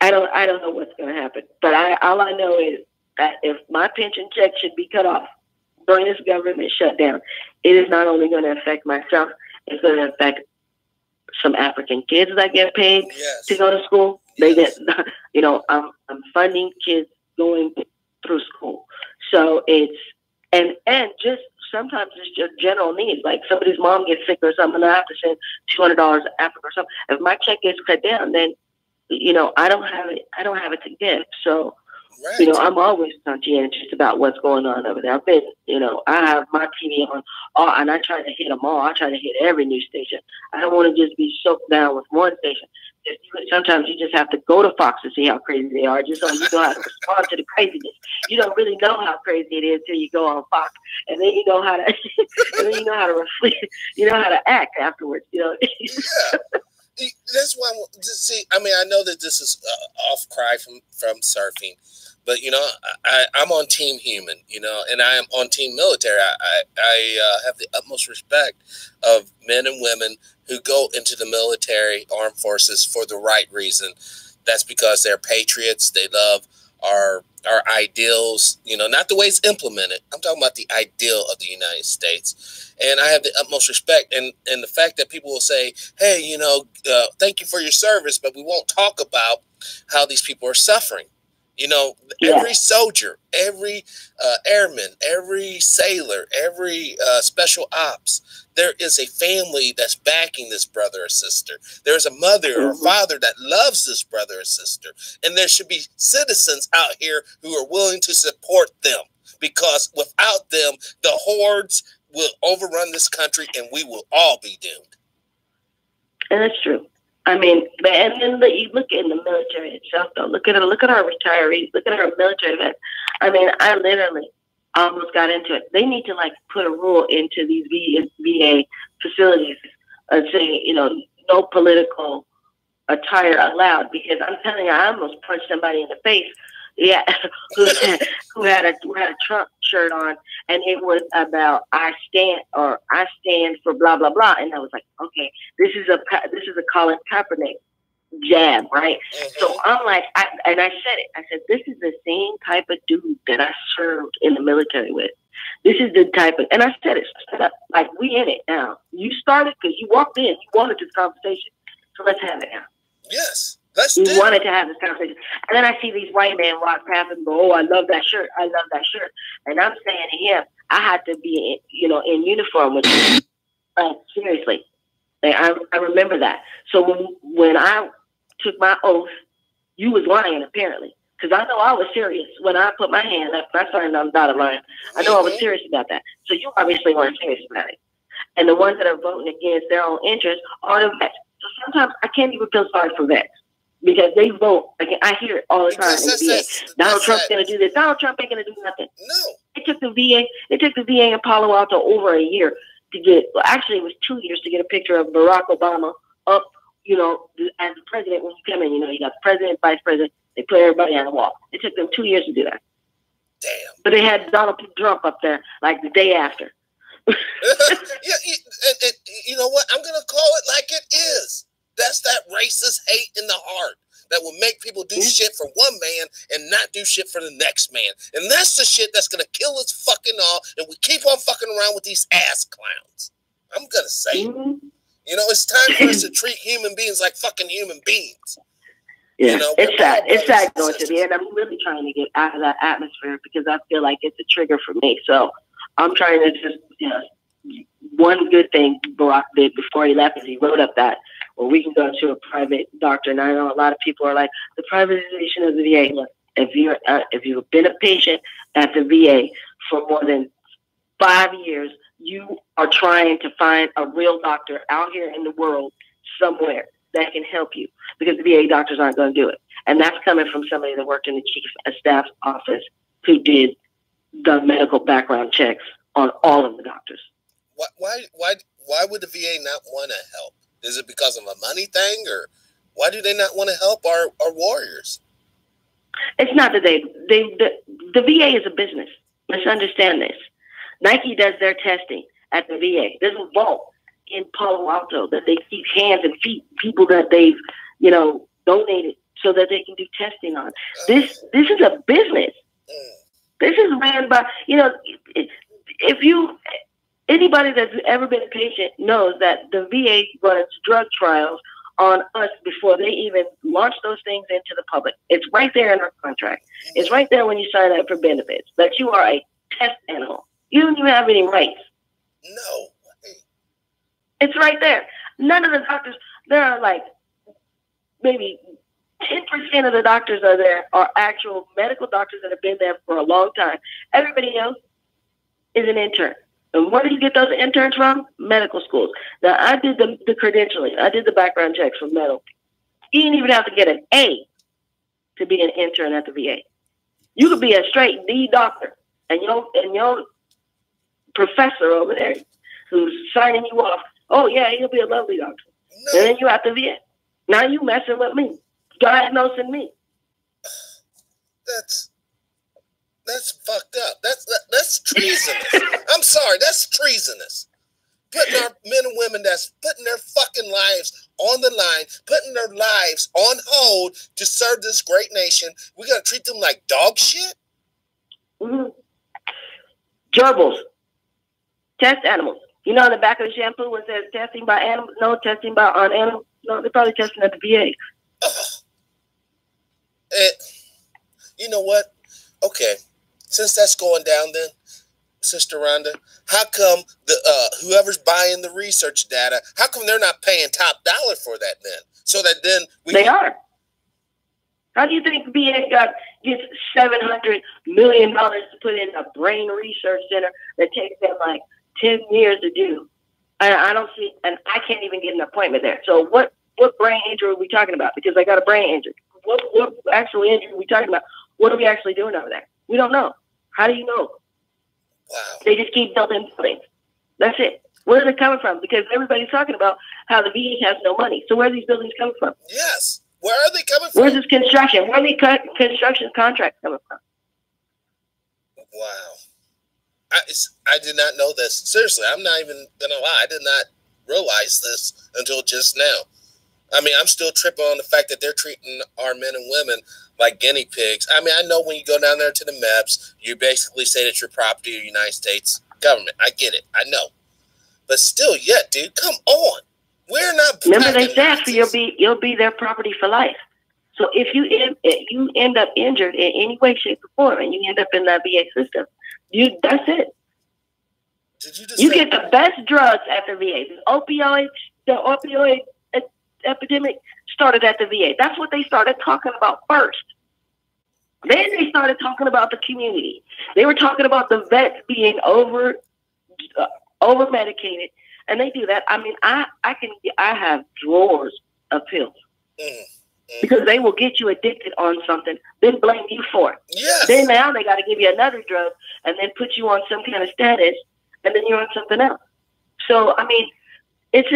I don't know what's going to happen. But all I know is that if my pension check should be cut off during this government shutdown, it is not only going to affect myself, it's going to affect some African kids that get paid to go to school. They get, you know, I'm funding kids going through school. So it's, and just sometimes it's just general needs. Like somebody's mom gets sick or something, and I have to send $200 to Africa or something. If my check gets cut down, then, you know, I don't have it to give. So You know, Right. I'm always conscientious about what's going on over there. I've been, you know, I have my TV on all, and I try to hit them all. I try to hit every news station. I don't want to just be choked down with one station. Sometimes you just have to go to Fox to see how crazy they are, just so you know how to respond to the craziness. You don't really know how crazy it is till you go on Fox, and then you know how to, and then you know how to reflect, you know how to act afterwards. You know. Yeah. That's why see. I mean, I know that this is off cry from surfing, but you know, I'm on Team Human. You know, and I am on Team Military. I have the utmost respect of men and women who go into the military, armed forces for the right reason. That's because they're patriots. They love our ideals, you know, not the way it's implemented. I'm talking about the ideal of the United States. And I have the utmost respect. And the fact that people will say, hey, you know, thank you for your service, but we won't talk about how these people are suffering. You know, every soldier, every airman, every sailor, every special ops, there is a family that's backing this brother or sister. There's a mother or father that loves this brother or sister. And there should be citizens out here who are willing to support them, because without them, the hordes will overrun this country and we will all be doomed. And that's true. I mean, and then you look in the military itself, though. Look at our retirees. Look at our military vets. I mean, I literally almost got into it. They need to put a rule into these VA facilities, saying, you know, no political attire allowed. Because I'm telling you, I almost punched somebody in the face. Yeah, who had a Trump shirt on, and it was about I stand for blah blah blah, and I was like, okay, this is a Colin Kaepernick jab, right? So I'm like, I said, this is the same type of dude that I served in the military with. This is the type of, and I said it, like, we in it now. You started because you walked in, you wanted this conversation, so let's have it now. Yes. You wanted to have this conversation. And then I see these white men walk past and go, oh, I love that shirt. I love that shirt. And I'm saying to him, I had to be, in uniform with you. Seriously. I remember that. So when I took my oath, you was lying, apparently. Because I know I was serious when I put my hand up. I started on the dotted line. I know I was serious about that. So you obviously weren't serious about it. And the ones that are voting against their own interests are the vets. So sometimes I can't even feel sorry for vets. Because they vote. I hear it all the time in the VA. Donald Trump's going to do this. Donald Trump ain't going to do nothing. No. It took the VA in Palo Alto over a year to get, well, actually it was 2 years to get a picture of Barack Obama up, as the president when you come in. You got the president, vice president. They put everybody on the wall. It took them 2 years to do that. Damn. But they had Donald Trump up there like the day after. Yeah, you know what? I'm going to call it like it is. That's that racist hate in the heart that will make people do shit for one man and not do shit for the next man. And that's the shit that's going to kill us fucking all. And we keep on fucking around with these ass clowns. I'm going to say it. It's time for us to treat human beings like fucking human beings. Yeah, it's sad. It's sad going to the end. I'm really trying to get out of that atmosphere because I feel like it's a trigger for me. So I'm trying to just, one good thing Barack did before he left is he wrote up that, well, we can go to a private doctor. And I know a lot of people are like, the privatization of the VA. Look, if you've been a patient at the VA for more than 5 years, you are trying to find a real doctor out here in the world somewhere that can help you, because the VA doctors aren't going to do it. And that's coming from somebody that worked in the chief of staff's office who did the medical background checks on all of the doctors. Why would the VA not want to help? Is it because of a money thing, or why do they not want to help our warriors? It's not that the VA is a business. Let's understand this. Nike does their testing at the VA. There's a vault in Palo Alto that they keep hands and feet, people that they've, donated so that they can do testing on. This is a business. This is ran by, anybody that's ever been a patient knows that the VA runs drug trials on us before they even launch those things into the public. It's right there in our contract. It's right there when you sign up for benefits, that you are a test animal. You don't even have any rights. No. It's right there. None of the doctors, there are like maybe 10% of the doctors are there are actual medical doctors that have been there for a long time. Everybody else is an intern. And where do you get those interns from? Medical schools. Now, I did the credentialing. I did the background checks for medical. You didn't even have to get an A to be an intern at the VA. You could be a straight D doctor, and your professor over there who's signing you off, oh, yeah, he'll be a lovely doctor. No. And then you at the VA. Now you messing with me, diagnosing me. That's fucked up. That's treasonous. I'm sorry, that's treasonous. Putting our men and women that's putting their fucking lives on the line, putting their lives on hold to serve this great nation. We gotta treat them like dog shit. Mm-hmm. Gerbils. Test animals. You know, on the back of the shampoo when it says testing by animals, no testing by on animals. No, they're probably testing at the VA. You know what? Okay, since that's going down, then, Sister Rhonda, how come the whoever's buying the research data, how come they're not paying top dollar for that then? So that then they are. How do you think VA gets $700 million to put in a brain research center that takes them like 10 years to do? I don't see, and I can't even get an appointment there. So what brain injury are we talking about? Because I got a brain injury. What actual injury are we talking about? What are we actually doing over there? We don't know. How do you know? Wow. They just keep building buildings. That's it. Where are they coming from? Because everybody's talking about how the VA has no money. So where are these buildings coming from? Yes. Where are they coming from? Where's this construction? Where are these construction contracts coming from? Wow. I did not know this. Seriously, I'm not even going to lie. I did not realize this until just now. I mean, I'm still tripping on the fact that they're treating our men and women like guinea pigs. I mean, I know when you go down there to the MEPS, you basically say that you're property of the United States government. I get it. I know. But still, dude, come on. We're not. Remember, they said you'll be their property for life. So if you end up injured in any way, shape, or form, and you end up in that VA system, that's it. You get the best drugs at the VA. The opioid epidemic started at the VA. That's what they started talking about first. Then they started talking about the community. They were talking about the vets being over medicated, and they do that. I mean, I have drawers of pills because they will get you addicted on something, then blame you for it. Yes. Then now they got to give you another drug and then put you on some kind of status, and then you're on something else. So I mean, with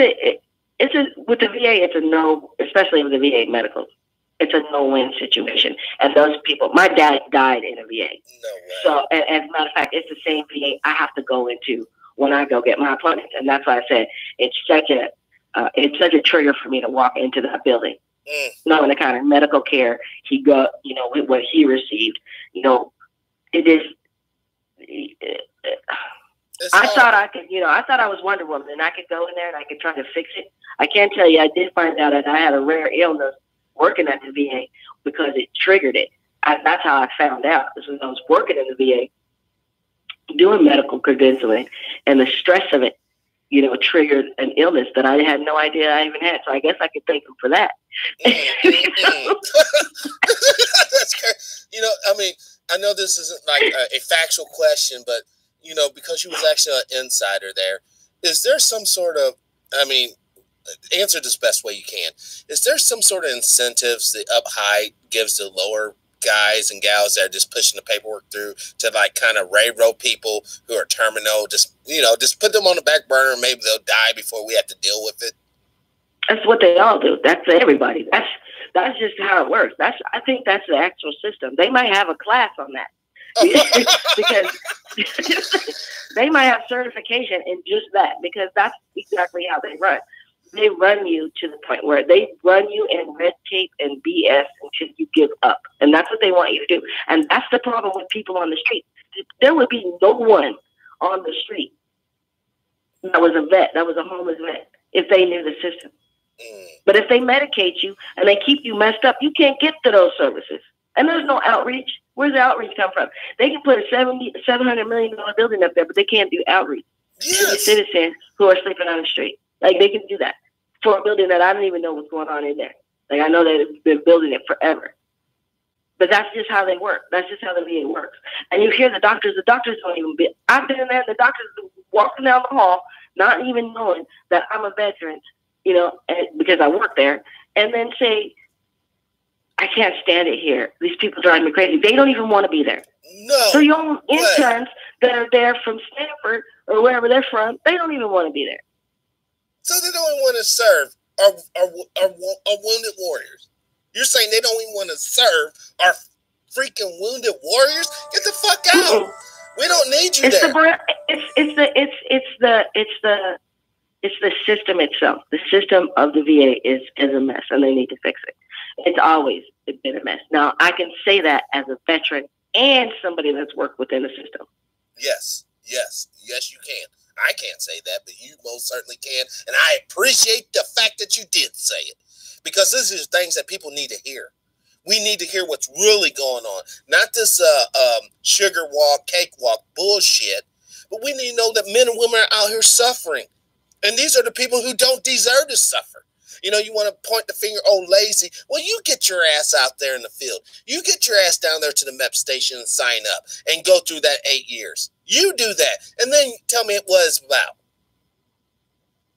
the VA, it's a no, especially with the VA medicals. It's a no-win situation. And those people, my dad died in a VA. No way. So, as a matter of fact, it's the same VA I have to go into when I go get my appointments. And that's why I said it's such a trigger for me to walk into that building. Knowing the kind of medical care he got, with what he received, it is. I thought I was Wonder Woman and I could go in there and I could try to fix it. I can tell you, I did find out that I had a rare illness working at the VA because it triggered it. That's how I found out. This was I was working in the VA doing medical credentialing, and the stress of it, triggered an illness that I had no idea I even had. So I guess I could thank him for that. That's crazy. I mean, I know this isn't like a factual question, but because you was actually an insider there, is there some sort of, answer this best way you can. Is there some sort of incentives the up high gives to lower guys and gals that are just pushing the paperwork through to like kind of railroad people who are terminal, just put them on the back burner and maybe they'll die before we have to deal with it? That's what they all do. That's everybody. That's just how it works. I think that's the actual system. They might have a class on that. Because they might have certification in just that, because that's exactly how they run. They run you to the point where they run you in red tape and BS until you give up. And that's what they want you to do. And that's the problem with people on the street. There would be no one on the street that was a vet, that was a homeless vet, if they knew the system. But if they medicate you and they keep you messed up, you can't get to those services. And there's no outreach. Where's the outreach come from? They can put a $700 million building up there, but they can't do outreach to the citizens who are sleeping on the street. Like, they can do that for a building that I don't even know what's going on in there. Like, I know they've been building it forever. But that's just how they work. That's just how the VA works. And you hear the doctors don't even be. I've been in there, the doctors walking down the hall, not even knowing that I'm a veteran, you know, because I work there, and then say, I can't stand it here. These people drive me crazy. They don't even want to be there. No. So your own interns that are there from Stanford or wherever they're from, they don't even want to be there. So they don't even want to serve our wounded warriors. You're saying they don't even want to serve our freaking wounded warriors? Get the fuck out! Mm-mm. We don't need you there. It's the system itself. The system of the VA is a mess, and they need to fix it. It's always been a mess. Now, I can say that as a veteran and somebody that's worked within the system. Yes, you can. I can't say that, but you most certainly can, and I appreciate the fact that you did say it, because this is things that people need to hear. We need to hear what's really going on, not this sugar walk, cake walk bullshit, but we need to know that men and women are out here suffering, and these are the people who don't deserve to suffer. You know, you want to point the finger, oh, lazy. Well, you get your ass out there in the field. You get your ass down there to the MEP station and sign up and go through that 8 years. You do that, and then tell me what it's about.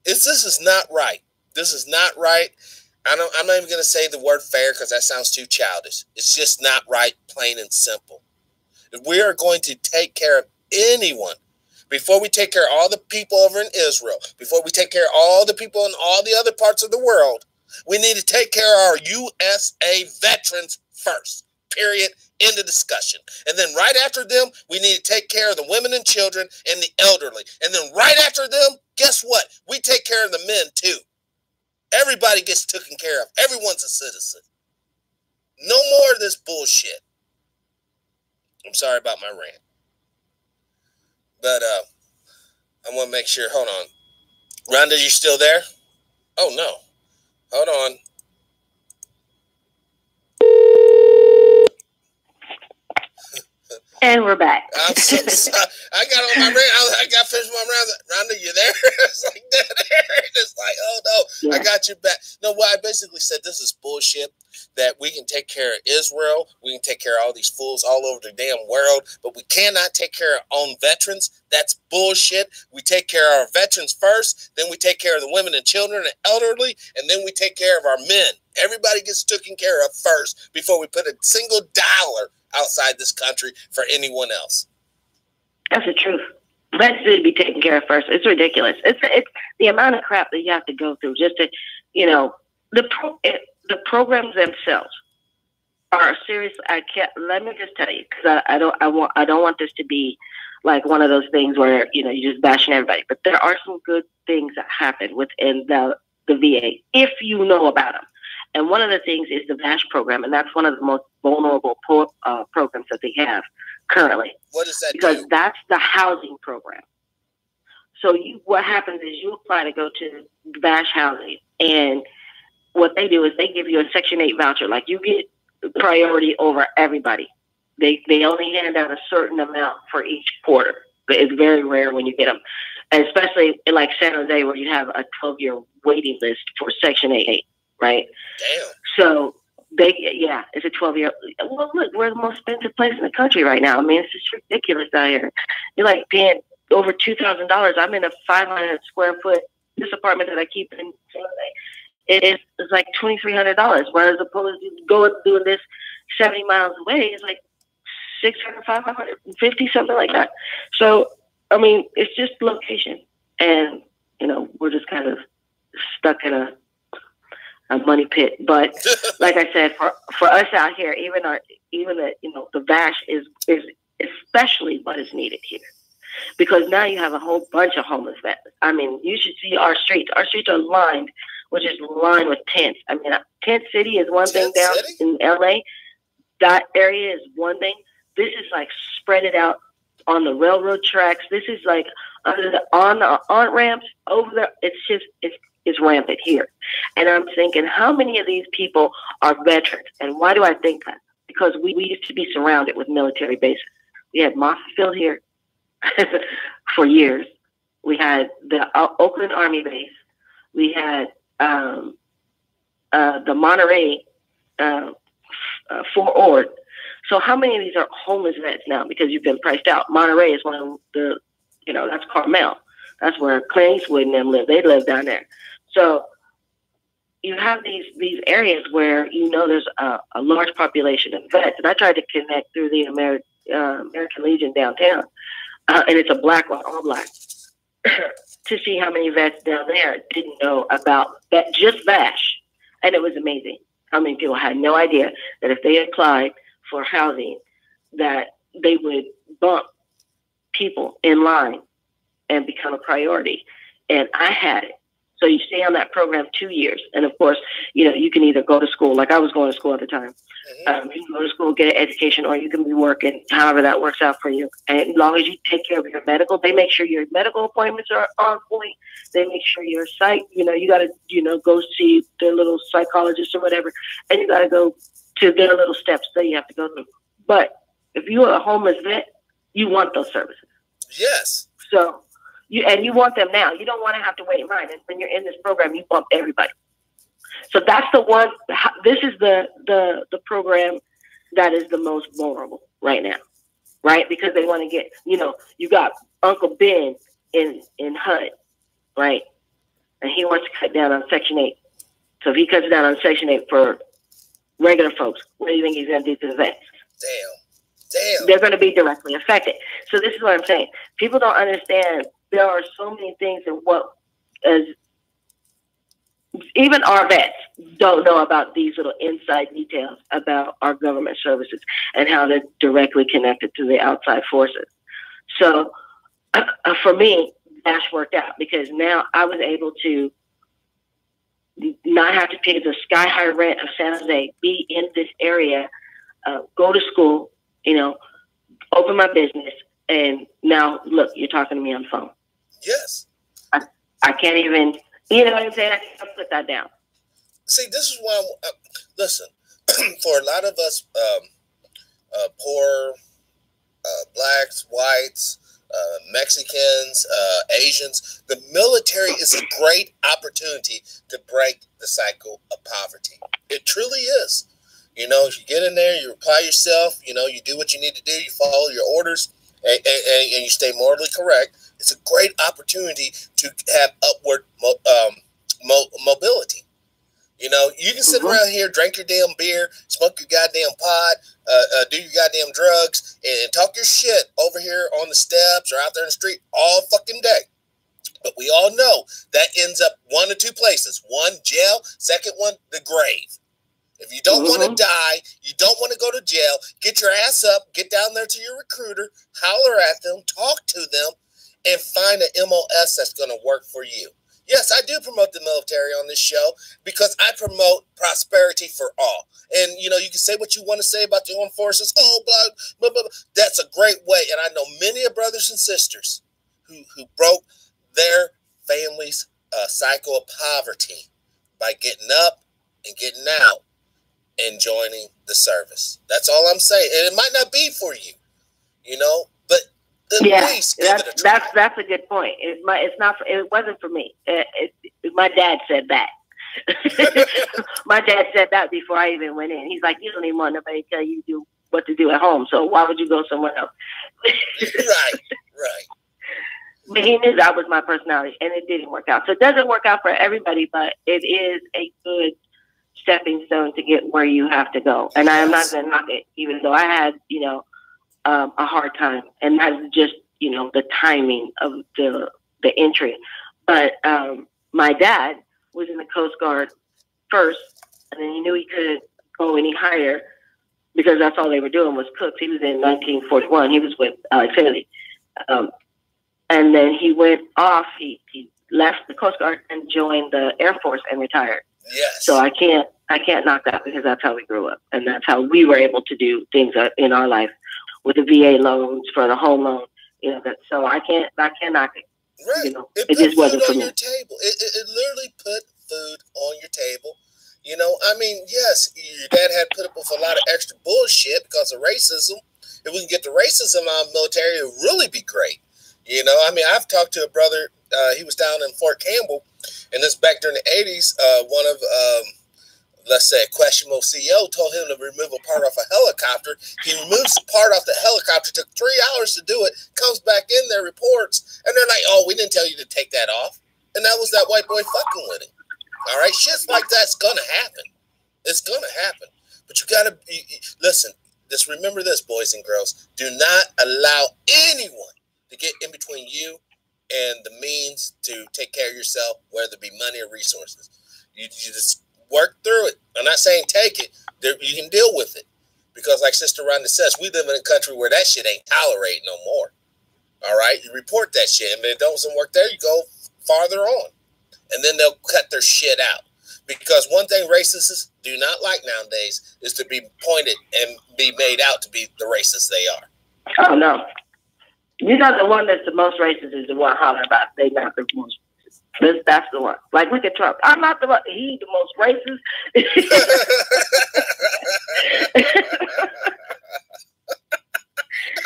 This is not right. This is not right. I'm not even going to say the word fair because that sounds too childish. It's just not right, plain and simple. If we are going to take care of anyone, before we take care of all the people over in Israel, before we take care of all the people in all the other parts of the world, we need to take care of our USA veterans first, period, end of discussion. And then right after them, we need to take care of the women and children and the elderly. And then right after them, guess what? We take care of the men too. Everybody gets taken care of. Everyone's a citizen. No more of this bullshit. I'm sorry about my rant. But I want to make sure. Hold on. Rhonda, you still there? Oh, no. Hold on. And we're back. I'm so sorry. I got on my rant. I got finished my round. Rhonda, you there? It's like that. It's like, oh, no. Yeah. I got you back. No, well, I basically said this is bullshit, that we can take care of Israel. We can take care of all these fools all over the damn world, but we cannot take care of our own veterans. That's bullshit. We take care of our veterans first, then we take care of the women and children and elderly, and then we take care of our men. Everybody gets taken care of first before we put a single dollar outside this country for anyone else. That's the truth. That should be taken care of first. It's ridiculous. It's the amount of crap that you have to go through just to, you know, the programs themselves are serious. I can't. Let me just tell you, because I don't want this to be like one of those things where, you know, you're just bashing everybody. But there are some good things that happen within the VA if you know about them. And one of the things is the VASH program, and that's one of the most vulnerable programs that they have currently. What does that because do? That's the housing program. So what happens is you apply to go to VASH housing, and what they do is they give you a Section 8 voucher. Like, you get priority over everybody. They only hand out a certain amount for each quarter. But it's very rare when you get them, and especially in like San Jose, where you have a 12-year waiting list for Section 8. Right. Damn. So it's a 12-year. Well, look, we're the most expensive place in the country right now. I mean, it's just ridiculous out here. You're like paying over $2,000. I'm in a 500 square foot this apartment that I keep in. It's like $2,300. Whereas opposed to doing this 70 miles away, it's like 600, 550, something like that. So I mean, it's just location, and you know, we're just kind of stuck in a money pit. But like I said, for us out here, even the, you know, the VASH is especially what is needed here, because now you have a whole bunch of homeless vets. I mean, you should see our streets. Our streets are lined with tents. I mean, Tent City is one thing down in LA. That area is one thing. This is like spread it out on the railroad tracks. This is like on the on-ramps over there. It's rampant here. And I'm thinking, how many of these people are veterans? And why do I think that? Because we used to be surrounded with military bases. We had Moss Field here for years. We had the Oakland Army base. We had the Monterey, Fort Ord. So how many of these are homeless vets now because you've been priced out? Monterey is one of the, that's Carmel. That's where Clint Eastwood and them live. They live down there. So you have these areas where there's a large population of vets. And I tried to connect through the American Legion downtown, and it's a black one, all black, to see how many vets down there didn't know about that, just VASH. And it was amazing how many people had no idea that if they applied for housing, that they would bump people in line and become a priority. And I had it. So you stay on that program 2 years. And of course, you can either go to school, like I was going to school at the time. You can go to school, get an education, or you can be working, however that works out for you. And as long as you take care of your medical, they make sure your medical appointments are on point. They make sure your psych, you got to, go see their little psychologist or whatever. And you got to go to their little steps that you have to go through. But if you are a homeless vet, you want those services. Yes. So you want them now. You don't want to have to wait in line. And when you're in this program, you bump everybody. So that's the one. This is the program that is the most vulnerable right now, right? Because they want to get, you got Uncle Ben in HUD, right? And he wants to cut down on Section 8. So if he cuts down on Section 8 for regular folks, what do you think he's going to do to the vets? Damn. They're going to be directly affected. So this is what I'm saying. People don't understand. There are so many things in even our vets don't know about these little inside details about our government services and how they're directly connected to the outside forces. So for me, that worked out because now I was able to not have to pay the sky high rent of San Jose, be in this area, go to school, open my business. And now, look, you're talking to me on the phone. Yes. I can't even, you know what I'm saying? I can't put that down. See, this is why, listen, for a lot of us poor blacks, whites, Mexicans, Asians, the military is a great opportunity to break the cycle of poverty. It truly is. If you get in there, you apply yourself, you do what you need to do, you follow your orders, and you stay morally correct. It's a great opportunity to have upward mobility. You can sit around here, drink your damn beer, smoke your goddamn pot, do your goddamn drugs, and talk your shit over here on the steps or out there in the street all fucking day. But we all know that ends up one of two places. One, jail. Second one, the grave. If you don't want to die, you don't want to go to jail, get your ass up, get down there to your recruiter, holler at them, talk to them, and find an MOS that's going to work for you. Yes, I do promote the military on this show because I promote prosperity for all. And, you can say what you want to say about the armed forces. Oh, blah, blah, blah, blah. That's a great way. And I know many of brothers and sisters who broke their family's cycle of poverty by getting up and getting out and joining the service. That's all I'm saying. And it might not be for you, but at least give it a try. That's a good point. It wasn't for me. My dad said that. My dad said that before I even went in. He's like, you don't even want nobody to tell you what to do at home. So why would you go somewhere else? Right. But he knew that was my personality, and it didn't work out. So it doesn't work out for everybody, but it is a good stepping stone to get where you have to go. And I am not going to knock it, even though I had, a hard time. And that's just, the timing of the entry. But my dad was in the Coast Guard first, and then he knew he couldn't go any higher because that's all they were doing was cooks. He was in 1941. He was with Xfinity. And then he went off. He left the Coast Guard and joined the Air Force and retired. Yes. So I can't knock that because that's how we grew up, and that's how we were able to do things in our life with the VA loans for the home loan. So I can't knock it. Right. It just wasn't for me. Your table. It literally put food on your table. Yes, your dad had put up with a lot of extra bullshit because of racism. If we can get the racism out of the military, it would really be great. I've talked to a brother. He was down in Fort Campbell, and this back during the 80s. One of let's say a questionable CEO told him to remove a part off a helicopter. He removes the part off the helicopter, took 3 hours to do it, comes back in there, reports, and they're like, oh, we didn't tell you to take that off. And that was that white boy fucking with him. All right, shit like that's gonna happen. It's gonna happen. But you gotta listen. Just remember this, boys and girls. Do not allow anyone to get in between you and the means to take care of yourself, whether it be money or resources. You just work through it. I'm not saying take it. You can deal with it. Because like Sister Rhonda says, we live in a country where that shit ain't tolerated no more. All right? You report that shit. And if it doesn't work there, you go farther on. And then they'll cut their shit out. Because one thing racists do not like nowadays is to be pointed and be made out to be the racists they are. Oh, no. You know the one that's the most racist is the one hollering about they not the most racist. That's the one. Like, look at Trump. I'm not the one. He's the most racist.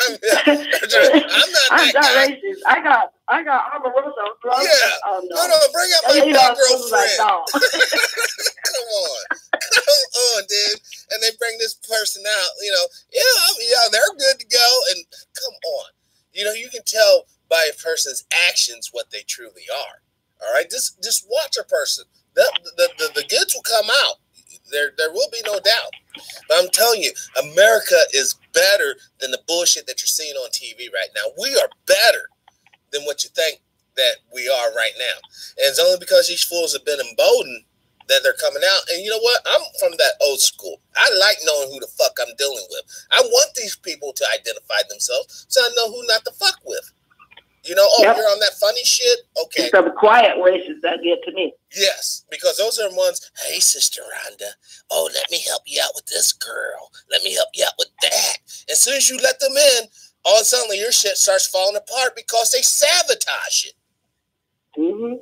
I'm not racist. I got Omarosa. Yeah. Oh, no. No, bring out my black girlfriend. Like, no. Come on, dude. And they bring this person out, yeah, they're good to go. And come on. You can tell by a person's actions what they truly are. All right? Just watch a person. The goods will come out. There will be no doubt. But I'm telling you, America is better than the bullshit that you're seeing on TV right now. We are better than what you think that we are right now. And it's only because these fools have been emboldened that they're coming out. And you know what? I'm from that old school. I like knowing who the fuck I'm dealing with. I want these people to identify themselves so I know who not to fuck with. You're on that funny shit? Okay. It's some quiet races that get to me. Yes, because those are the ones, hey, Sister Rhonda, oh, let me help you out with this girl. Let me help you out with that. As soon as you let them in, all of a sudden your shit starts falling apart because they sabotage it. Mm-hmm.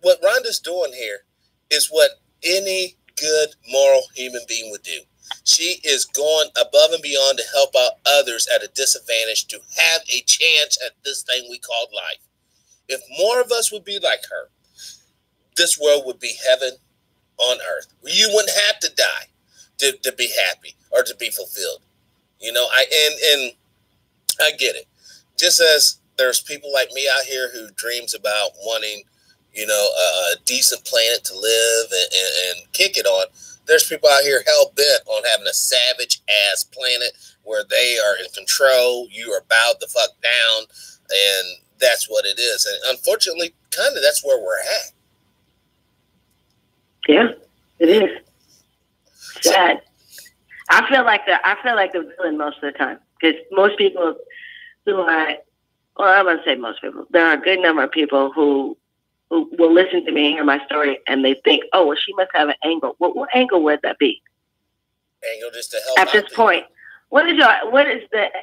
What Rhonda's doing here is what any good moral human being would do. She is going above and beyond to help out others at a disadvantage to have a chance at this thing we call life. If more of us would be like her, this world would be heaven on earth. You wouldn't have to die to be happy or to be fulfilled. I get it. Just as there's people like me out here who dreams about wanting, a decent planet to live and kick it on. There's people out here hell-bent on having a savage-ass planet where they are in control. You are bowed the fuck down, and that's what it is. And unfortunately, kind of that's where we're at. Yeah, it is. Sad. I feel like the villain most of the time because most people I'm going to say most people. There are a good number of people who will listen to me and hear my story, and they think, oh, well, she must have an angle. What angle would that be? Angle just to help. At this point,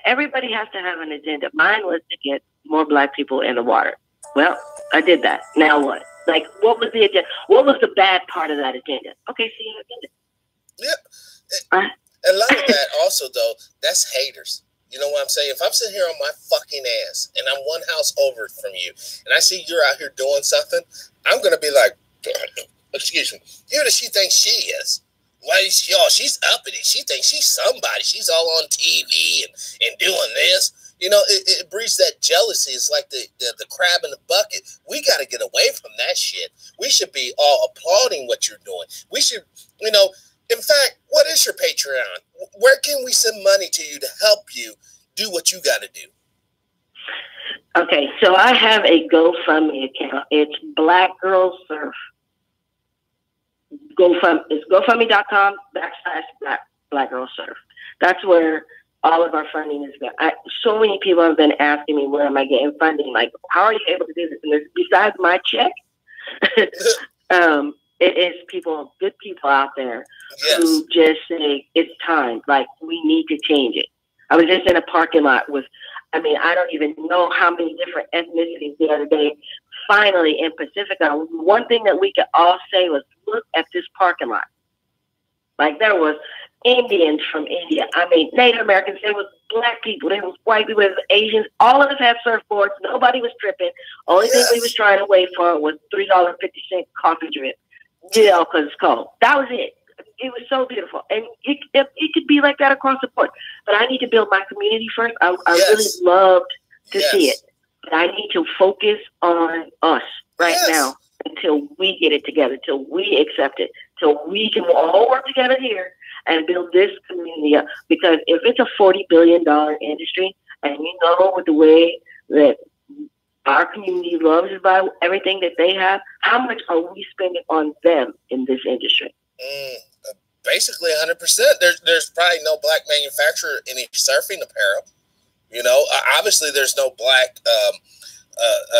everybody has to have an agenda. Mine was to get more Black people in the water. Well, I did that. Now what? Like, what was the agenda? What was the bad part of that agenda? Okay, see you agenda. Yeah. A lot of that also, though, that's haters. You know what I'm saying? If I'm sitting here on my fucking ass and I'm one house over from you and I see you're out here doing something, I'm going to be like, excuse me, who does she think she is? Why is she, she's uppity. She thinks she's somebody. She's all on TV and doing this. It breeds that jealousy. It's like the crab in the bucket. We got to get away from that shit. We should be all applauding what you're doing. We should, in fact, what is your Patreon? Where can we send money to you to help you do what you got to do? Okay, so I have a GoFundMe account. It's Black Girls Surf. It's GoFundMe.com/Black Girls Surf. That's where all of our funding is going. So many people have been asking me, where am I getting funding? Like, how are you able to do this? And besides my check, it is good people out there who just say, it's time. Like, we need to change it. I was just in a parking lot I don't even know how many different ethnicities the other day. Finally, in Pacifica, one thing that we could all say was, look at this parking lot. Like, there was Indians from India. Native Americans. There was Black people. There was white people. There was Asians. All of us had surfboards. Nobody was tripping. Only thing we was trying to wait for was $3.50 coffee drip. you know, because it's cold. That was it. It was so beautiful. And it could be like that across the board. But I need to build my community first. I really loved to see it. But I need to focus on us right now until we get it together, till we accept it, till we can all work together here and build this community up. Because if it's a $40 billion industry, and you know with the way that our community loves about everything that they have, how much are we spending on them in this industry? Basically 100%. There's probably no black manufacturer in surfing apparel. You know, obviously there's no black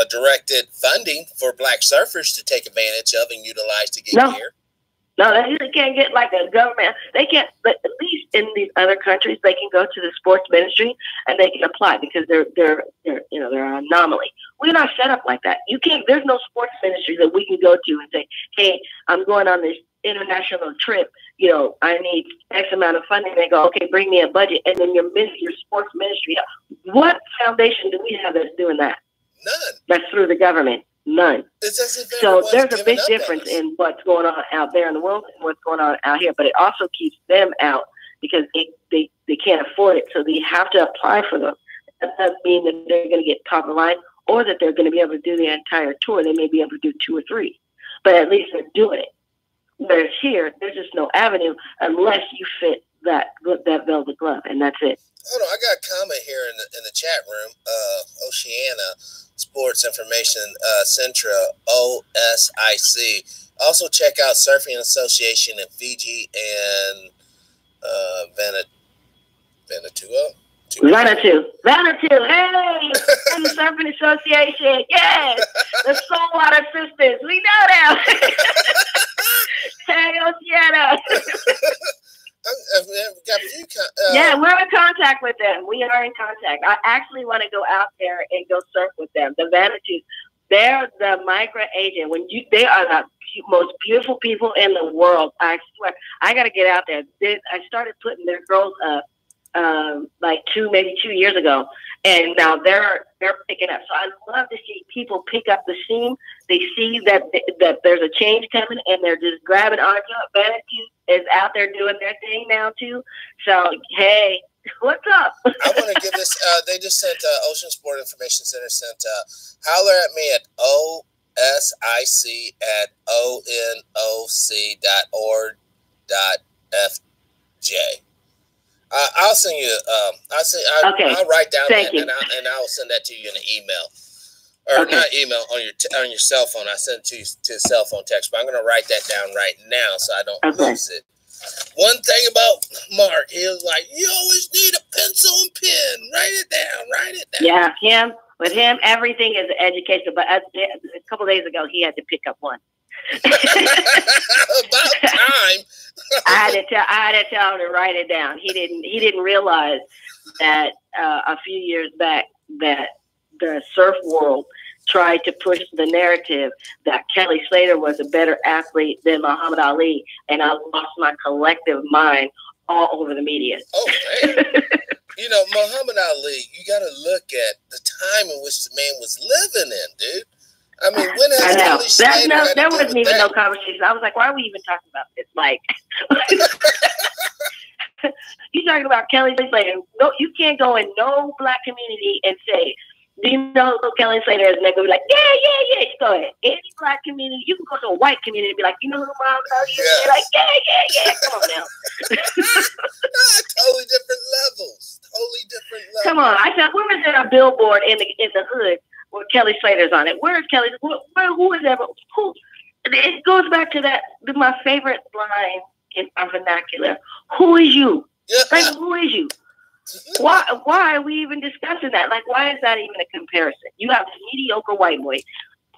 directed funding for black surfers to take advantage of and utilize to get gear. No, they can't get like a government. They can't, but at least in these other countries, they can go to the sports ministry and they can apply because they're an anomaly. We're not set up like that. You can't. There's no sports ministry that we can go to and say, "Hey, I'm going on this international trip. You know, I need X amount of funding." They go, "Okay, bring me a budget," and then your sports ministry. What foundation do we have that's doing that? None. That's through the government. None. So there's a big difference in what's going on out there in the world and what's going on out here. But it also keeps them out because they can't afford it. So they have to apply for them. That doesn't mean that they're going to get top of the line or that they're going to be able to do the entire tour. They may be able to do 2 or 3. But at least they're doing it. Whereas here, there's just no avenue unless you fit that velvet glove. And that's it. Hold on. I got a comment here in the chat room. Oceana Sports Information Centra, OSIC. Also check out Surfing Association in Fiji and Vanuatu. Hey, and the Surfing Association. Yes, the Saltwater Sisters. We know them. Hey, Oceana. Yeah, we're in contact with them. We are in contact. I actually want to go out there and go surf with them. The Vanuatu, they're the micro agent. They are the most beautiful people in the world. I swear, I got to get out there. I started putting their girls up like 2 years ago, and now they're picking up. So I love to see people pick up the steam. They see that there's a change coming, and they're just grabbing onto it. Vanuatu is out there doing their thing now too. So hey, what's up? I want to give this. They just sent Ocean Sport Information Center sent holler at me at osic.org.fj. I'll send you. I'll write down that, and I will send that to you in an email, or not email on your cell phone. I send it to you to a cell phone text, but I'm going to write that down right now so I don't lose it. One thing about Mark, he was like, "You always need a pencil and pen. Write it down. Yeah, with him, everything is educational. But a couple of days ago, he had to pick up one. About time. I had to tell him to write it down. He didn't realize that a few years back that the surf world tried to push the narrative that Kelly Slater was a better athlete than Muhammad Ali, and I lost my collective mind all over the media. Oh, man. You know, Muhammad Ali, you got to look at the time in which the man was living in, dude. I mean, when has Kelly Slater there wasn't even no conversation. I was like, why are we even talking about this? Like, you talking about Kelly Slater. No, you can't go in no black community and say, do you know who Kelly Slater is? And they're going to be like, yeah. You go ahead. Any black community, you can go to a white community and be like, you know who Muhammad Ali is? Yes. They're like, yeah. Come on now. Totally different levels. Come on. I said, where was there a billboard in the hood with Kelly Slater's on it? Where is Kelly? Who is ever? Who? It goes back to my favorite line in our vernacular. Who is you? Yeah. Like, who is you? Why are we even discussing that? Like, why is that even a comparison? You have this mediocre white boy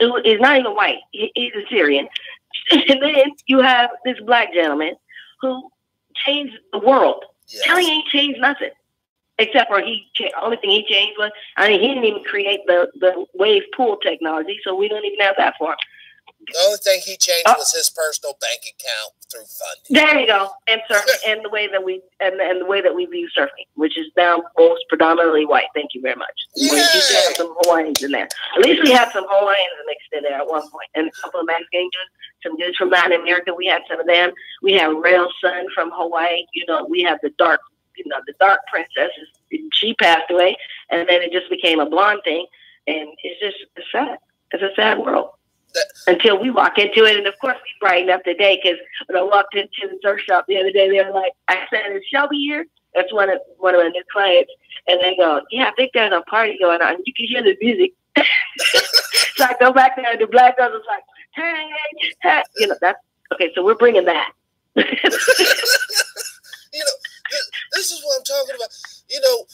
who is not even white. He's a Syrian. And then you have this black gentleman who changed the world. Yes. Kelly ain't changed nothing. Except for only thing he changed was, he didn't even create the wave pool technology, so we don't even have that for him. The only thing he changed was his personal bank account through funding. There you go, and surfing, and the way that we the way that we view surfing, which is now most predominantly white. Thank you very much. We used to have some Hawaiians in there. At least we had some Hawaiians mixed in there at one point, and a couple of Mexican dudes, some dudes from Latin America. We had some of them. We have Rail Sun from Hawaii. You know, we have the dark princess. She passed away, and then it just became a blonde thing, and it's sad. It's a sad world. Until we walk into it, and of course we brighten up the day, because when I walked into the surf shop the other day, they were like, I said, "Is Shelby here?" That's one of my new clients, and they go, "Yeah, I think there's a party going on. You can hear the music." So I go back there, and the black girls was like, "Hey, hey," you know. That's okay. So we're bringing that. You know, this is what I'm talking about. You know,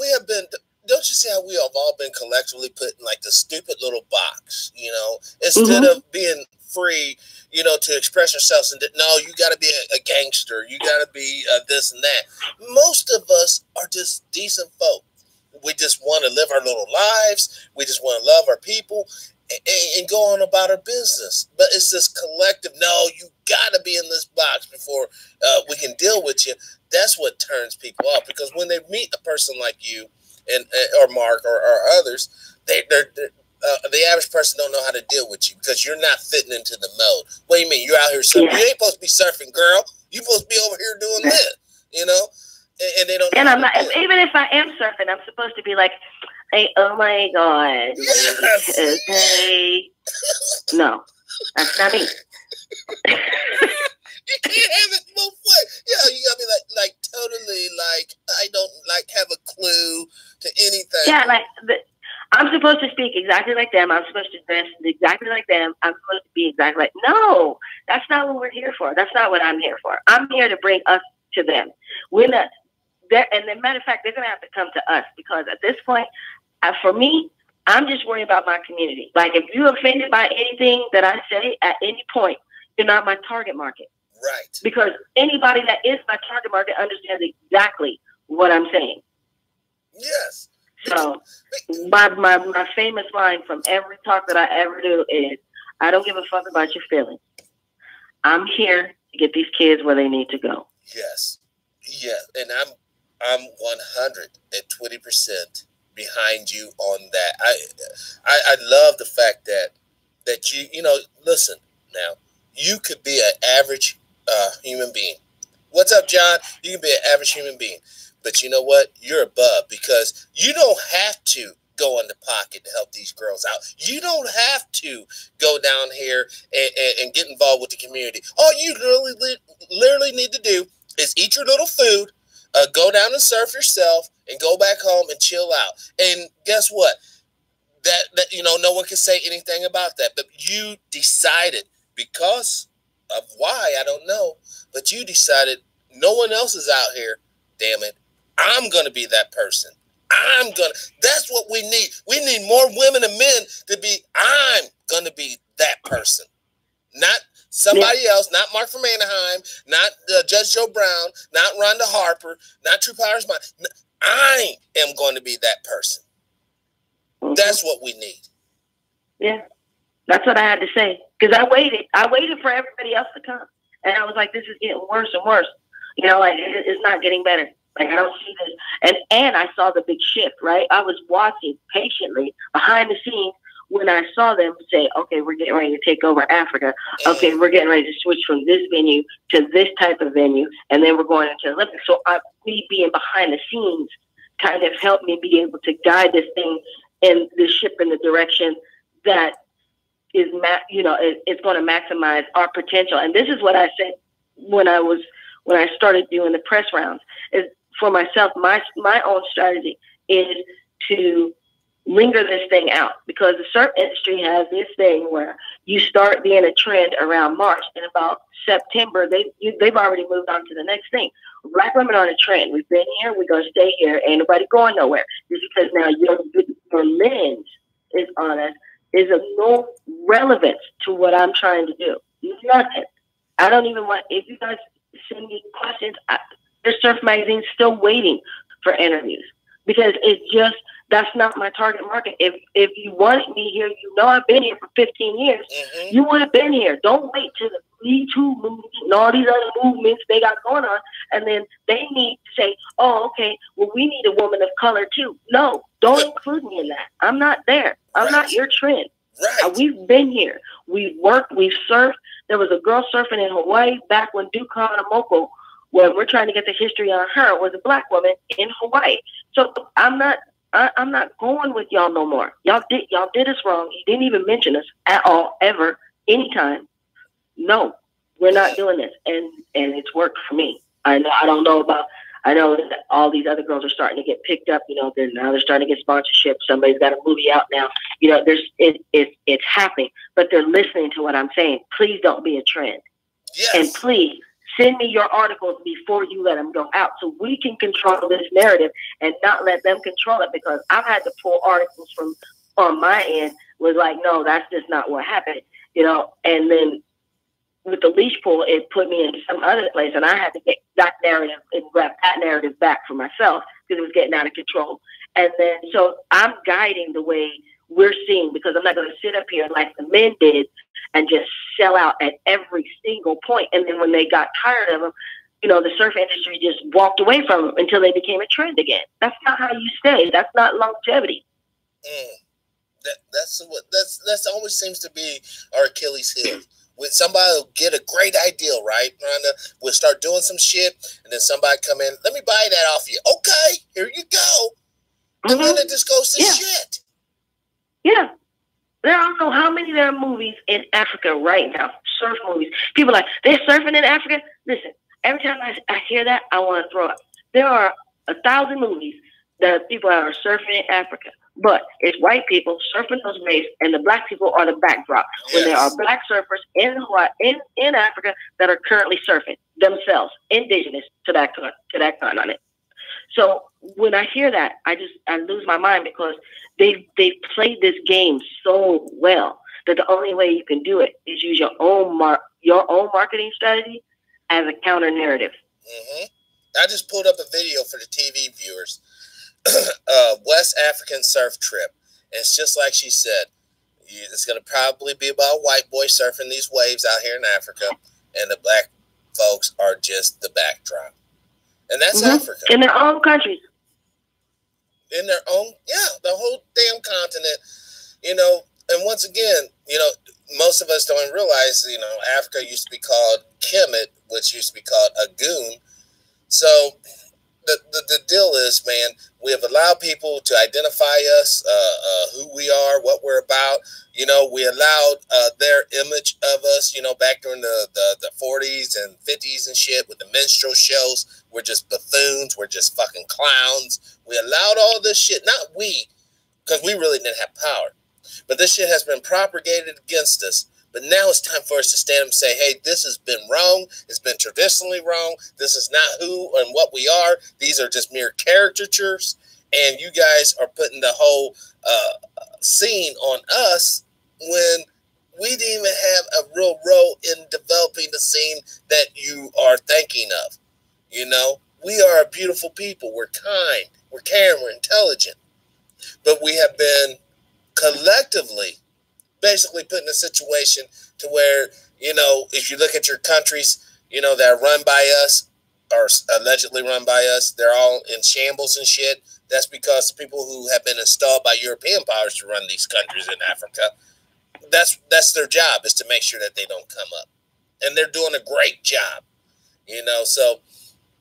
we have been. Don't you see how we have all been collectively put in like the stupid little box, you know, instead of being free, you know, to express yourselves. And no, you got to be a gangster. You got to be this and that. Most of us are just decent folk. We just want to live our little lives. We just want to love our people and go on about our business. But it's this collective, no, you got to be in this box before we can deal with you. That's what turns people off, because when they meet a person like you, or Mark or others, the average person don't know how to deal with you because you're not fitting into the mode. What do you mean? You're out here surfing. You ain't supposed to be surfing, girl. You're supposed to be over here doing this, you know? And they don't know. And I'm not, even if I am surfing, I'm supposed to be like, hey, oh my God. Yes. Hey. No, that's not me. You can't have it both ways. Yeah, you gotta be like totally like I don't like have a clue to anything. Yeah, like I'm supposed to speak exactly like them. I'm supposed to dress exactly like them. I'm supposed to be exactly like. No, that's not what we're here for. That's not what I'm here for. I'm here to bring us to them. We're not there. And as a matter of fact, they're gonna have to come to us, because at this point, for me, I'm just worried about my community. Like, if you're offended by anything that I say at any point, you're not my target market. Right. Because anybody that is my target market understands exactly what I'm saying. Yes. So my famous line from every talk that I ever do is, I don't give a fuck about your feelings. I'm here to get these kids where they need to go. Yes. Yeah. And I'm 120% behind you on that. I love the fact that you know, listen now, you could be an average human being. What's up, John? You can be an average human being, but you know what? You're above, because you don't have to go in the pocket to help these girls out. You don't have to go down here and get involved with the community. All you literally need to do is eat your little food, go down and surf yourself, and go back home and chill out. And guess what? That you know, no one can say anything about that. But you decided, because of why, I don't know, but you decided no one else is out here. Damn it. I'm going to be that person. That's what we need. We need more women and men to be, I'm going to be that person. Not somebody else, not Mark from Anaheim, not Judge Joe Brown, not Rhonda Harper, not TruePowerIsMine. I am going to be that person. That's what we need. Yeah. That's what I had to say. Because I waited for everybody else to come. And I was like, this is getting worse and worse. You know, like, it's not getting better. Like, I don't see this. And I saw the big shift, right? I was watching patiently behind the scenes when I saw them say, okay, we're getting ready to take over Africa. Okay, we're getting ready to switch from this venue to this type of venue. And then we're going into the Olympics. So me being behind the scenes kind of helped me be able to guide this thing and the ship in the direction that is, it's going to maximize our potential. And this is what I said when I started doing the press rounds. Is for myself, my own strategy is to linger this thing out, because the surf industry has this thing where you start being a trend around March, and about September they've already moved on to the next thing. Black women are a trend. We've been here. We're gonna stay here. Ain't nobody going nowhere. Just because now your lens is on us is of no relevance to what I'm trying to do. Nothing. I don't even want. If you guys send me questions, there's surf magazines still waiting for interviews, because it's just That's not my target market. If you wanted me here, you know I've been here for 15 years. You would have been here. Don't wait till the Me Too movement and all these other movements they got going on, and then they need to say, oh, okay, well, we need a woman of color too. No, don't include me in that. I'm not there. I'm not your trend. We've been here. We've worked. We've surfed. There was a girl surfing in Hawaii back when Duke Kahanamoku, when we're trying to get the history on her, was a black woman in Hawaii. So I'm not going with y'all no more. Y'all did us wrong. You didn't even mention us at all, ever, anytime. No, we're not doing this, and it's worked for me. I know that all these other girls are starting to get picked up. You know, they're starting to get sponsorship. Somebody's got a movie out now. You know, it's happening, but they're listening to what I'm saying. Please don't be a trend, and please send me your articles before you let them go out, so we can control this narrative and not let them control it. Because I've had to pull articles from on my end was like, no, that's just not what happened. You know, and then with the leash pull, it put me in some other place, and I had to get that narrative and grab that narrative back for myself because it was getting out of control. And then, so I'm guiding the way we're seeing, because I'm not going to sit up here like the men did and just sell out at every single point. And then when they got tired of them, you know, the surf industry just walked away from them until they became a trend again. That's not how you stay. That's not longevity. That's always seems to be our Achilles heel. When somebody will get a great idea, right, Rhonda? We'll start doing some shit, and then somebody come in, let me buy that off you. Okay, here you go. And then it just goes to shit. Yeah. I don't know how many there are movies in Africa right now, surf movies. People are like, they're surfing in Africa? Listen, every time I hear that, I want to throw up. There are 1,000 movies that people are surfing in Africa. But it's white people surfing those waves, and the black people are the backdrop. When there are black surfers in Hawaii, in Africa that are currently surfing themselves, indigenous to that continent. So when I hear that, I lose my mind, because they played this game so well that the only way you can do it is use your own marketing strategy as a counter narrative. I just pulled up a video for the TV viewers. West African surf trip. And it's just like she said. It's going to probably be about a white boy surfing these waves out here in Africa, and the black folks are just the backdrop. And that's Africa. In their own countries. In their own, the whole damn continent. You know, and once again, you know, most of us don't realize, you know, Africa used to be called Kemet, which used to be called Agoon. So the deal is, man, we have allowed people to identify us, who we are, what we're about. You know, we allowed their image of us, you know, back during the 40s and 50s and shit with the minstrel shows. We're just buffoons. We're just fucking clowns. We allowed all this shit. Not we, because we really didn't have power. But this shit has been propagated against us. But now it's time for us to stand up and say, hey, this has been wrong. It's been traditionally wrong. This is not who and what we are. These are just mere caricatures. And you guys are putting the whole scene on us when we didn't even have a real role in developing the scene that you are thinking of. You know, we are a beautiful people. We're kind. We're caring. We're intelligent. But we have been collectively basically put in a situation to where, you know, if you look at your countries, you know, that are run by us or allegedly run by us, they're all in shambles and shit. That's because the people who have been installed by European powers to run these countries in Africa, that's their job, is to make sure that they don't come up. And they're doing a great job, you know. So,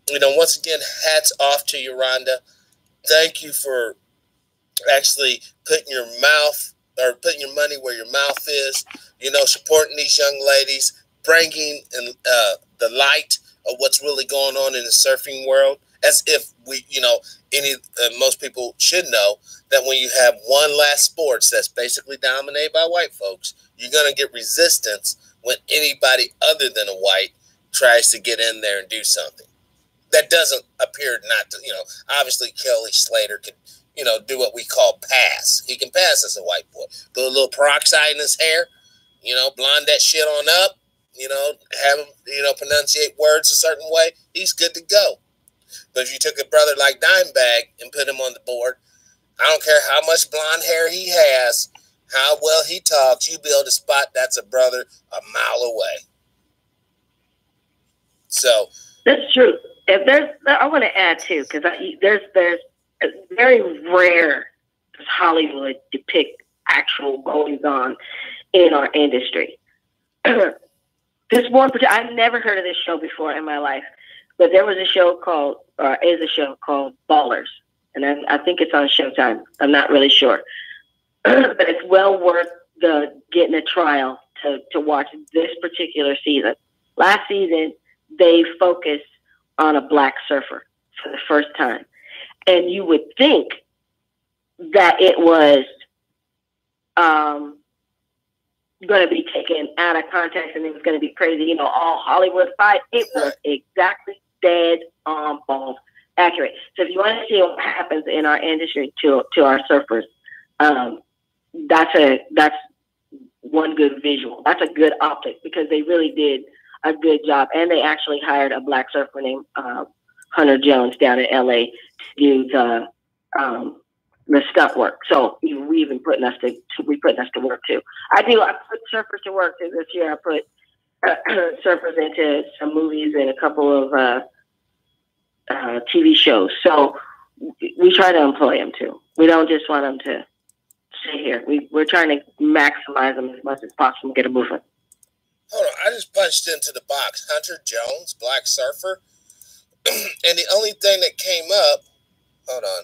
you know, once again, hats off to you, Rhonda. Thank you for actually putting your money where your mouth is, you know, supporting these young ladies, bringing in the light of what's really going on in the surfing world, as if we, you know, most people should know that when you have one last sports that's basically dominated by white folks, you're going to get resistance when anybody other than a white tries to get in there and do something. That doesn't appear not to, you know, obviously Kelly Slater could, you know, do what we call pass. He can pass as a white boy. Put a little peroxide in his hair, you know, blonde that shit on up, you know, have him, you know, pronunciate words a certain way. He's good to go. But if you took a brother like Dimebag and put him on the board, I don't care how much blonde hair he has, how well he talks, you be able to spot that's a brother a mile away. So that's true. If there's, I want to add too, because there's very rare does Hollywood depict actual goings on in our industry. This one, I've never heard of this show before in my life, but there was a show called, or is a show called Ballers, and I think it's on Showtime. I'm not really sure, but it's well worth getting a trial to watch this particular season. Last season, they focused on a black surfer for the first time, and you would think that it was going to be taken out of context and it was going to be crazy, all Hollywood fight. It was exactly dead on balls accurate. So if you want to see what happens in our industry to our surfers, that's one good visual. That's a good optic because they really did a good job, and they actually hired a black surfer named Hunter Jones down in LA to do the stunt work. So we even putting us to work too. I put surfers to work this year. I put surfers into some movies and a couple of TV shows. So we try to employ them too. We don't just want them to stay here. We're trying to maximize them as much as possible and get a movement. Hold on, I just punched into the box. Hunter Jones, black surfer. And the only thing that came up, hold on,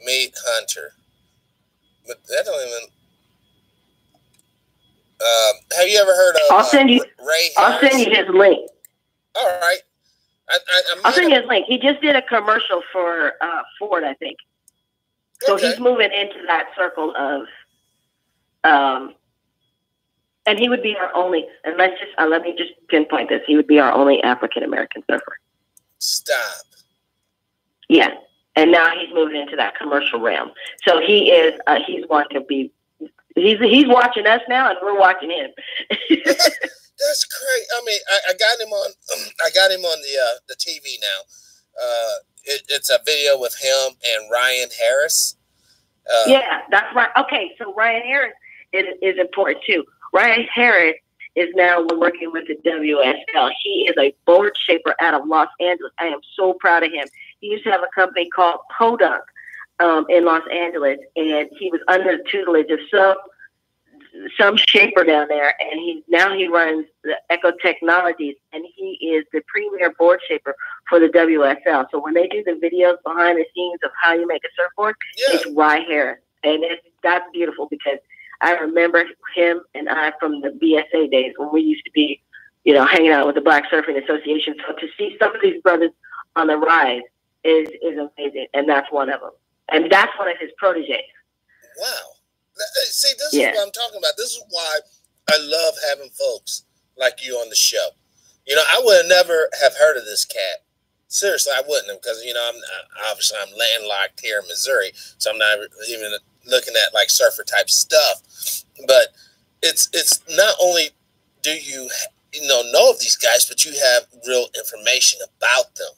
meet Hunter. But that don't even. Have you ever heard of I'll send you his link. All right. I'll send you his link. He just did a commercial for Ford, I think. So okay. He's moving into that circle of, and he would be our only. And let me just pinpoint this. He would be our only African American surfer. Stop. Yeah, and now he's moving into that commercial realm. So he is. He's going to be. He's watching us now, and we're watching him. That's great. I mean, I got him on. I got him on the TV now. It's a video with him and Ryan Harris. Yeah, that's right. Okay, so Ryan Harris is important too. Ryan Harris is now working with the WSL. He is a board shaper out of Los Angeles. I am so proud of him. He used to have a company called Podunk in Los Angeles, and he was under the tutelage of some shaper down there, and he runs the Echo Technologies, and he is the premier board shaper for the WSL. So when they do the videos behind the scenes of how you make a surfboard, It's Ryan Harris, and that's beautiful because I remember him and I from the BSA days when we used to be, hanging out with the Black Surfing Association. So to see some of these brothers on the rise is amazing, and that's one of them, and that's one of his proteges. Wow. See, this is what I'm talking about. This is why I love having folks like you on the show. I would never have heard of this cat. Seriously, I wouldn't have because, I'm landlocked here in Missouri, so I'm not even looking at like surfer type stuff. But it's not only do you know of these guys, but you have real information about them.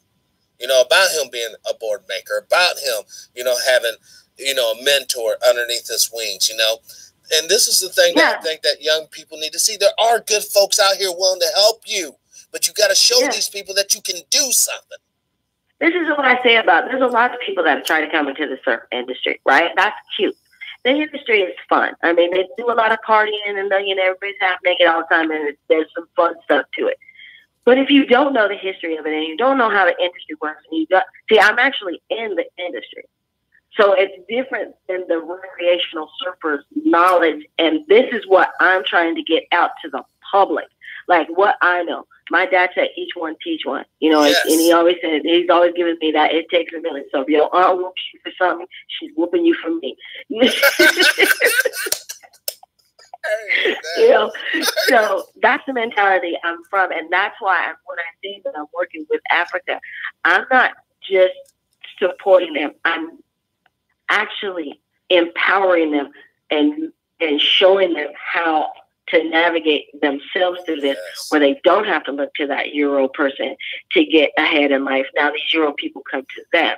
About him being a board maker, about him, having a mentor underneath his wings, And this is the thing that I think that young people need to see. There are good folks out here willing to help you, but you got to show these people that you can do something. This is what I say about, there's a lot of people that try to come into the surf industry, right? That's cute. The industry is fun. I mean, they do a lot of partying and everybody's half naked all the time, and there's some fun stuff to it. But if you don't know the history of it and you don't know how the industry works, and I'm actually in the industry. So it's different than the recreational surfers' knowledge, and this is what I'm trying to get out to the public. Like what I know. My dad said, each one teach one. And he always said, he's always giving me that it takes a village. So if your aunt whoops you for something, she's whooping you for me. So that's the mentality I'm from, and that's why when I say that I'm working with Africa, I'm not just supporting them. I'm actually empowering them and showing them how to navigate themselves through this, where they don't have to look to that Euro person to get ahead in life. Now these Euro people come to them.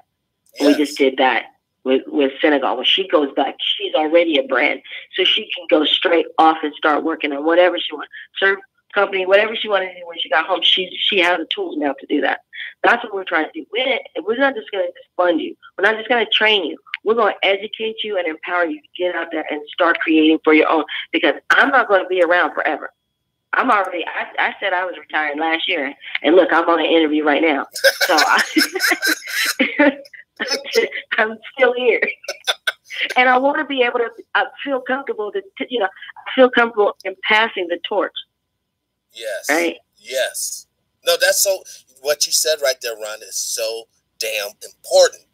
We just did that with Senegal. When she goes back, she's already a brand, so she can go straight off and start working on whatever she wants. Serve company, whatever she wanted to do when she got home. She has the tools now to do that. That's what we're trying to do. We're not just going to fund you. We're not just going to train you. We're going to educate you and empower you to get out there and start creating for your own. Because I'm not going to be around forever. I said I was retiring last year, and look, I'm on an interview right now. So I'm still here. And I want to be able to, I feel comfortable in passing the torch. Yes. Right? Yes. No, that's so, what you said right there, Rhonda, is so damn important,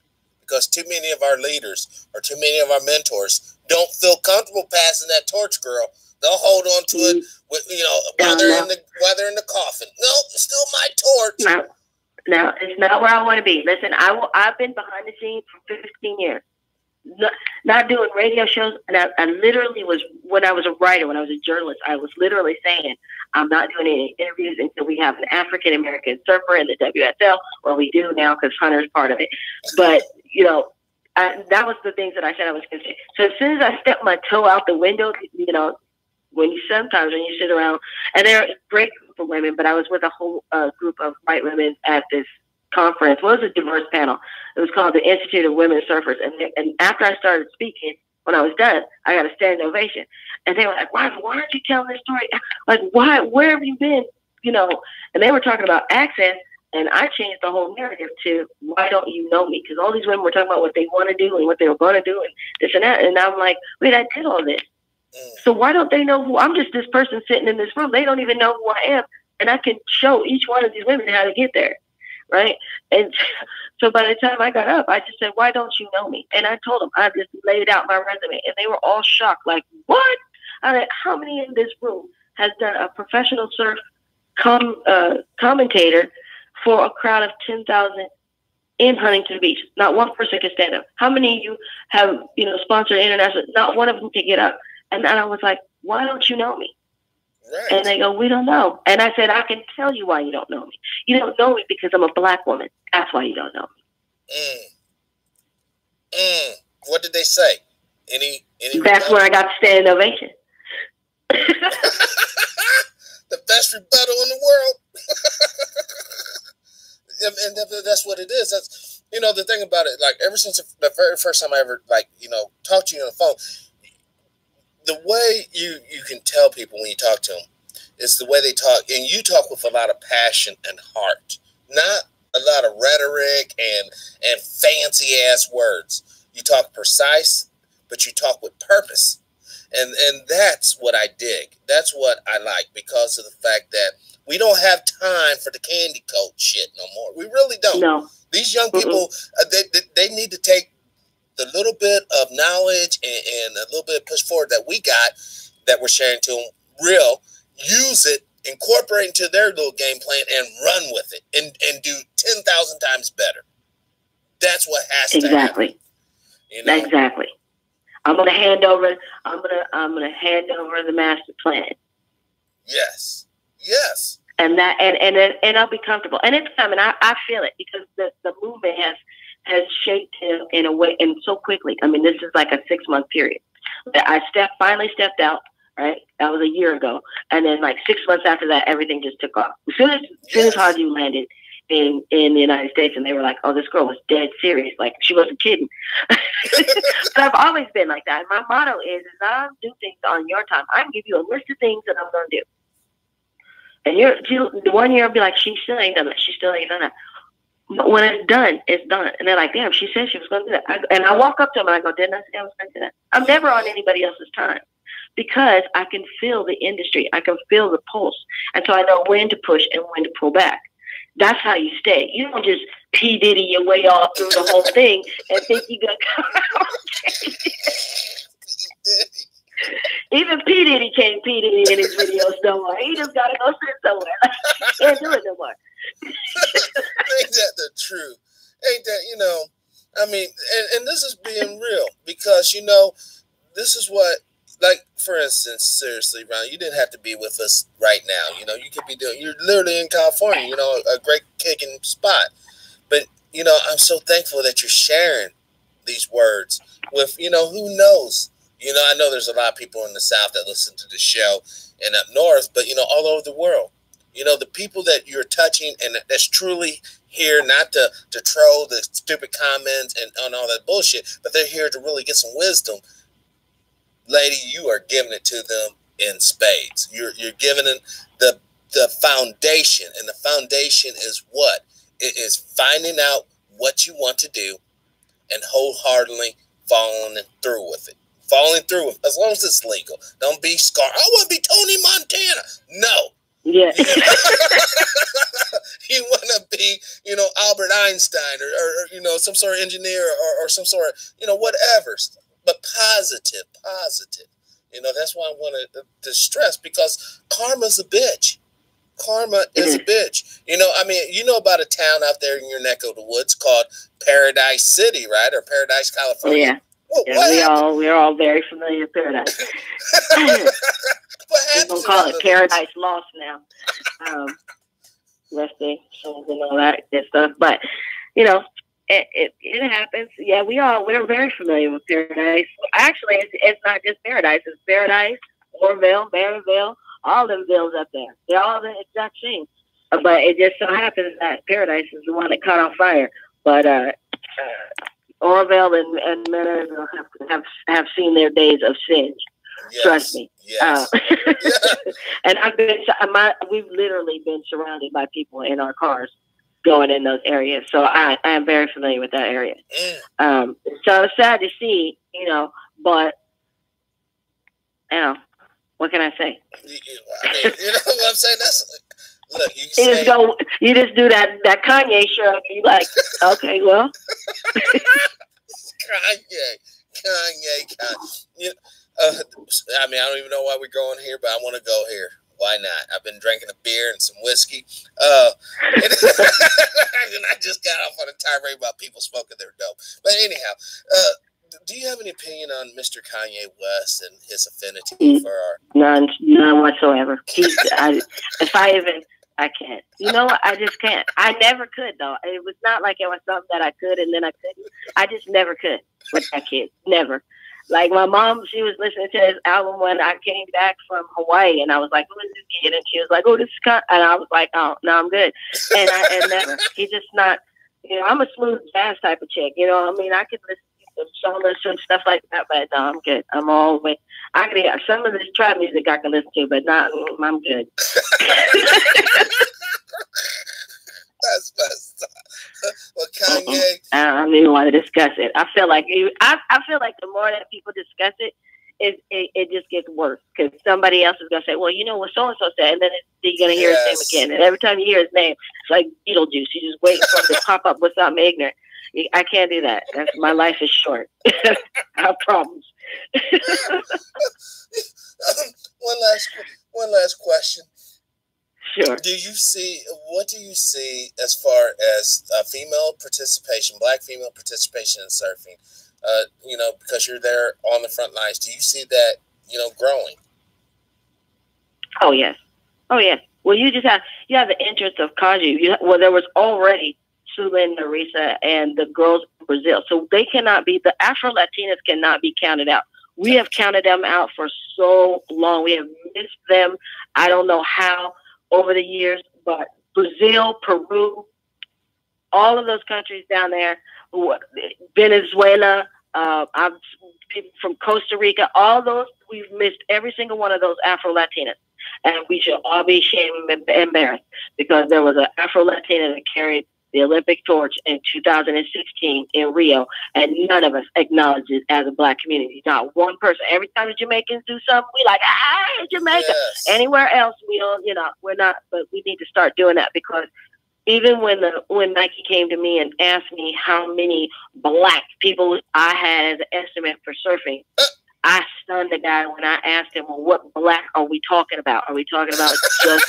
because too many of our leaders or too many of our mentors don't feel comfortable passing that torch, girl. They'll hold on to it with, while they're in the coffin. No, it's still my torch. No, it's not where I want to be. Listen, I've been behind the scenes for 15 years. Not doing radio shows, and I literally was, when I was a writer, when I was a journalist, I was literally saying, I'm not doing any interviews until we have an African-American surfer in the WSL. Well, we do now because Hunter's part of it. But, that was the things that I said I was going to say. So as soon as I stepped my toe out the window, when you sit around, and they're a great group of women, but I was with a whole group of white women at this conference. Well, it was a diverse panel. It was called the Institute of Women Surfers. And after I started speaking, when I was done, I got a standing ovation. And they were like, why aren't you telling this story? Like, why? Where have you been? And they were talking about access, and I changed the whole narrative to, why don't you know me? Because all these women were talking about what they want to do and what they were going to do and this and that. And I'm like, wait, I did all this. So why don't they know who I'm? Just this person sitting in this room. They don't even know who I am. And I can show each one of these women how to get there. Right. And so by the time I got up, I just said, why don't you know me? And I told them, I just laid out my resume, and they were all shocked. Like, what? I mean, how many in this room has done a professional surf commentator for a crowd of 10,000 in Huntington Beach? Not one person can stand up. How many of you have, sponsored international? Not one of them can get up. And then I was like, why don't you know me? Right. And they go, we don't know. And I said, I can tell you why you don't know me. You don't know me because I'm a Black woman. That's why you don't know me. What did they say? Any That's when I got the standing ovation. The best rebuttal in the world. And that's what it is. That's, the thing about it, like, ever since the very first time I ever, talked to you on the phone, the way you can tell people when you talk to them is the way they talk. And you talk with a lot of passion and heart, not a lot of rhetoric and fancy ass words. You talk precise, but you talk with purpose. And that's what I dig. That's what I like, because of the fact that we don't have time for the candy coat shit no more. We really don't. No. These young people, they need to take the little bit of knowledge and a little bit of push forward that we got, that we're sharing to them, use it, incorporate into their little game plan, and run with it, and do 10,000 times better. That's what has to happen. Exactly. I'm gonna hand over the master plan. Yes. And I'll be comfortable. And it's coming. I feel it, because the movement has shaped him in a way, and so quickly. I mean, this is like a 6-month period. I finally stepped out, right? That was a year ago. And then 6 months after that, everything just took off. As soon as Haju landed in the United States, and they were like, oh, this girl was dead serious. Like, she wasn't kidding. But I've always been like that. And my motto is I don't do things on your time. I give you a list of things that I'm going to do. And the 1 year I'll be like, she still ain't done that. She still ain't done that. But when it's done, it's done. And they're like, damn, she said she was going to do that. And I walk up to them and I go, didn't I say I was going to do that? I'm never on anybody else's time, because I can feel the industry. I can feel the pulse. And so I know when to push and when to pull back. That's how you stay. You don't just P. Diddy your way all through the whole thing and think you're going to come out. Even P. Diddy can't P. Diddy in his videos no more. He just got to go sit somewhere. Can't do it no more. Ain't that the truth? Ain't that, I mean, and this is being real, because, this is what, like, for instance, seriously, Ron, you didn't have to be with us right now. You could be you're literally in California, a great kicking spot. But, I'm so thankful that you're sharing these words with, you know, who knows? You know, I know there's a lot of people in the South that listen to the show and up north, but, you know, all over the world, you know, the people that you're touching and that's truly here not to troll the stupid comments and all that bullshit, but they're here to really get some wisdom. Lady, you are giving it to them in spades. You're giving them the foundation, and the foundation is what? It is finding out what you want to do and wholeheartedly following through with it. Following through with, as long as it's legal. Don't be Scar. I want to be Tony Montana. No. Yeah. You want to be, you know, Albert Einstein or you know, some sort of engineer or some sort of, you know, whatever. But positive. You know, that's why I want to stress, because karma's a bitch. Karma is a bitch. You know, I mean, you know about a town out there in your neck of the woods called Paradise City, right? Or Paradise, California. Yeah. Well, yeah, we're all very familiar with Paradise. What We're happened? gonna call it Paradise Lost now. Resting songs and all that good stuff. But you know, it happens. Yeah, we're very familiar with Paradise. Actually, it's not just Paradise. It's Paradise, Orville, Maryville, all them villas up there. They're all the exact same. But it just so happens that Paradise is the one that caught on fire. But Orville and Maryville have seen their days of singe. Yes, trust me. Yes. And we've literally been surrounded by people in our cars going in those areas. So I am very familiar with that area. So it's sad to see, you know, but you know, what can I say? I mean, you know what I'm saying? That's, look, you just do that Kanye shrug. You like, okay, well. Kanye. You know, I mean, I don't even know why we're going here, but I want to go here. Why not? I've been drinking a beer and some whiskey. And I just got off on a tirade about people smoking their dope. But anyhow, do you have any opinion on Mr. Kanye West and his affinity for our... None whatsoever. I can't. You know what? I just can't. I never could, though. It was not like it was something that I could and then I couldn't. I just never could with that kid. Never. Like my mom, she was listening to his album when I came back from Hawaii, and I was like, "Who is this kid?" And she was like, "Oh, this is," and I was like, "Oh, no, I'm good." And never. He's just not. You know, I'm a smooth jazz type of chick. You know, I mean, I could listen to some solos and stuff like that, but no, I'm good. I'm all the way. I can hear some of this trap music I can listen to, but not. I'm good. That's messed up. Well, Kanye, I don't even want to discuss it. I feel like the more that people discuss it, it just gets worse, because somebody else is gonna say, "Well, you know what so and so said," and then you're gonna hear his name again. And every time you hear his name, it's like Beetlejuice. You just wait for it to pop up with something ignorant. I can't do that. My life is short. I have problems. One last question. Sure. What do you see as far as female participation, Black female participation in surfing? You know, because you're there on the front lines. Do you see that, you know, growing? Oh yes. Well, you have the interest of Kaju. Well, there was already Sulin, Narisa, and the girls in Brazil, so they cannot be. The Afro Latinas cannot be counted out. We have counted them out for so long. We have missed them. I don't know how over the years, but Brazil, Peru, all of those countries down there, Venezuela, people from Costa Rica, all those, we've missed every single one of those Afro-Latinas. And we should all be ashamed and embarrassed, because there was an Afro-Latina that carried the Olympic torch in 2016 in Rio, and none of us acknowledge it as a Black community. Not one person. Every time the Jamaicans do something, we like, Jamaica. Yes. Anywhere else, we don't, you know, we're not, but we need to start doing that, because even when Nike came to me and asked me how many Black people I had as an estimate for surfing, I stunned the guy when I asked him, well, what Black are we talking about? Are we talking about just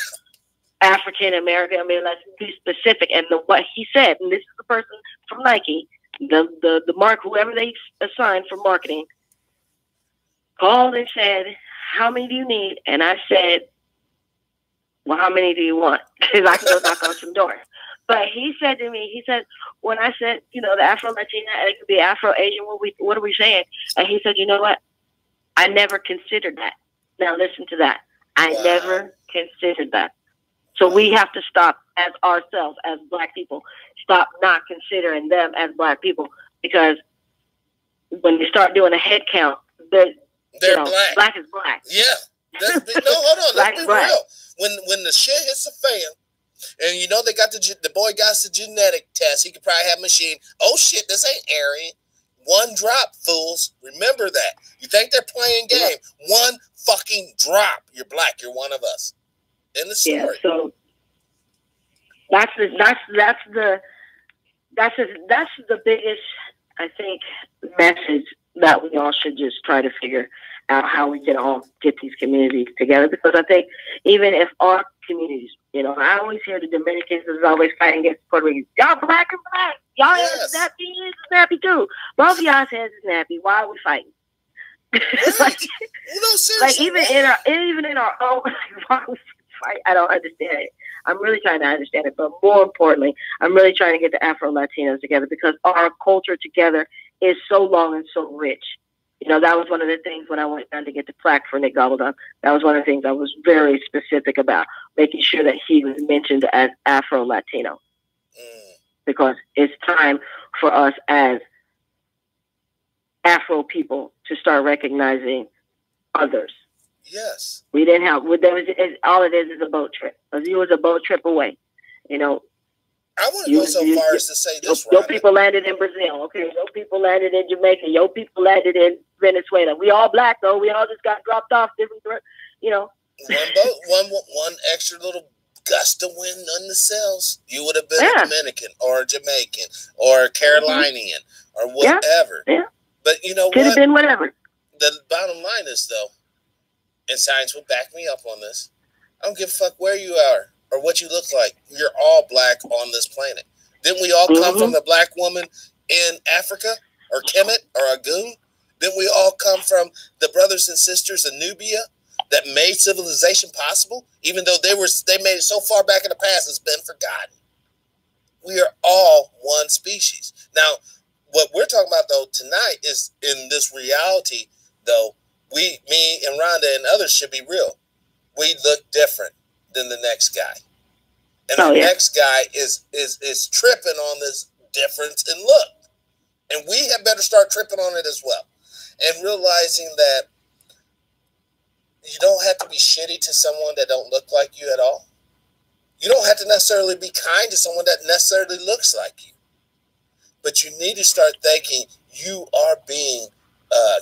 African American? I mean, let's be specific. And what he said, and this is the person from Nike, the mark, whoever they assigned for marketing, called and said, how many do you need? And I said, well, how many do you want? Because I can go knock on some doors. But he said to me, he said, when I said, you know, the Afro-Latina, and it could be Afro-Asian, what are we saying? And he said, you know what? I never considered that. Now listen to that. I never considered that. So we have to stop as ourselves, as Black people, stop not considering them as Black people, because when you start doing a head count, they're Black. Black is Black. Yeah. No, hold on. Let's be Black. Real. When the shit hits the fan, and you know they got the boy got the genetic test, he could probably have a machine. Oh shit, this ain't Aryan. One drop, fools. Remember that. You think they're playing game? Yeah. One fucking drop. You're Black. You're one of us. In the story. Yeah. So that's the biggest, I think, message that we all should just try to figure out how we can all get these communities together. Because I think even if our communities, you know, I always hear the Dominicans is always fighting against Puerto Ricans. Y'all Black and Black. Y'all is snappy, is snappy too. Both of y'all's heads is snappy. Why are we fighting? Like, like even in our own, why we fight? I don't understand it. I'm really trying to understand it, but more importantly, I'm really trying to get the Afro-Latinos together, because our culture together is so long and so rich. You know, that was one of the things when I went down to get the plaque for Nick Gobbledon. That was one of the things I was very specific about, making sure that he was mentioned as Afro-Latino. Because it's time for us as Afro people to start recognizing others. Yes. We didn't have, all it is a boat trip. It was a boat trip away. You know, I want to go so far as to say this, your people landed in Brazil, okay? Your people landed in Jamaica. Your people landed in Venezuela. We all Black, though. We all just got dropped off different, you know. One extra little gust of wind on the sails. You would have been a Dominican or a Jamaican or a Carolinian or whatever. Yeah. But you know Could have been whatever. The bottom line is, though, and science will back me up on this, I don't give a fuck where you are or what you look like. You're all Black on this planet. Didn't we all come from a Black woman in Africa or Kemet or Agun? Didn't we all come from the brothers and sisters of Nubia that made civilization possible? Even though they made it so far back in the past, it's been forgotten. We are all one species. Now, what we're talking about, though, tonight is in this reality, though, me and Rhonda and others should be real. We look different than the next guy. And the next guy is tripping on this difference in look. And we had better start tripping on it as well. And realizing that you don't have to be shitty to someone that don't look like you at all. You don't have to necessarily be kind to someone that necessarily looks like you. But you need to start thinking you are being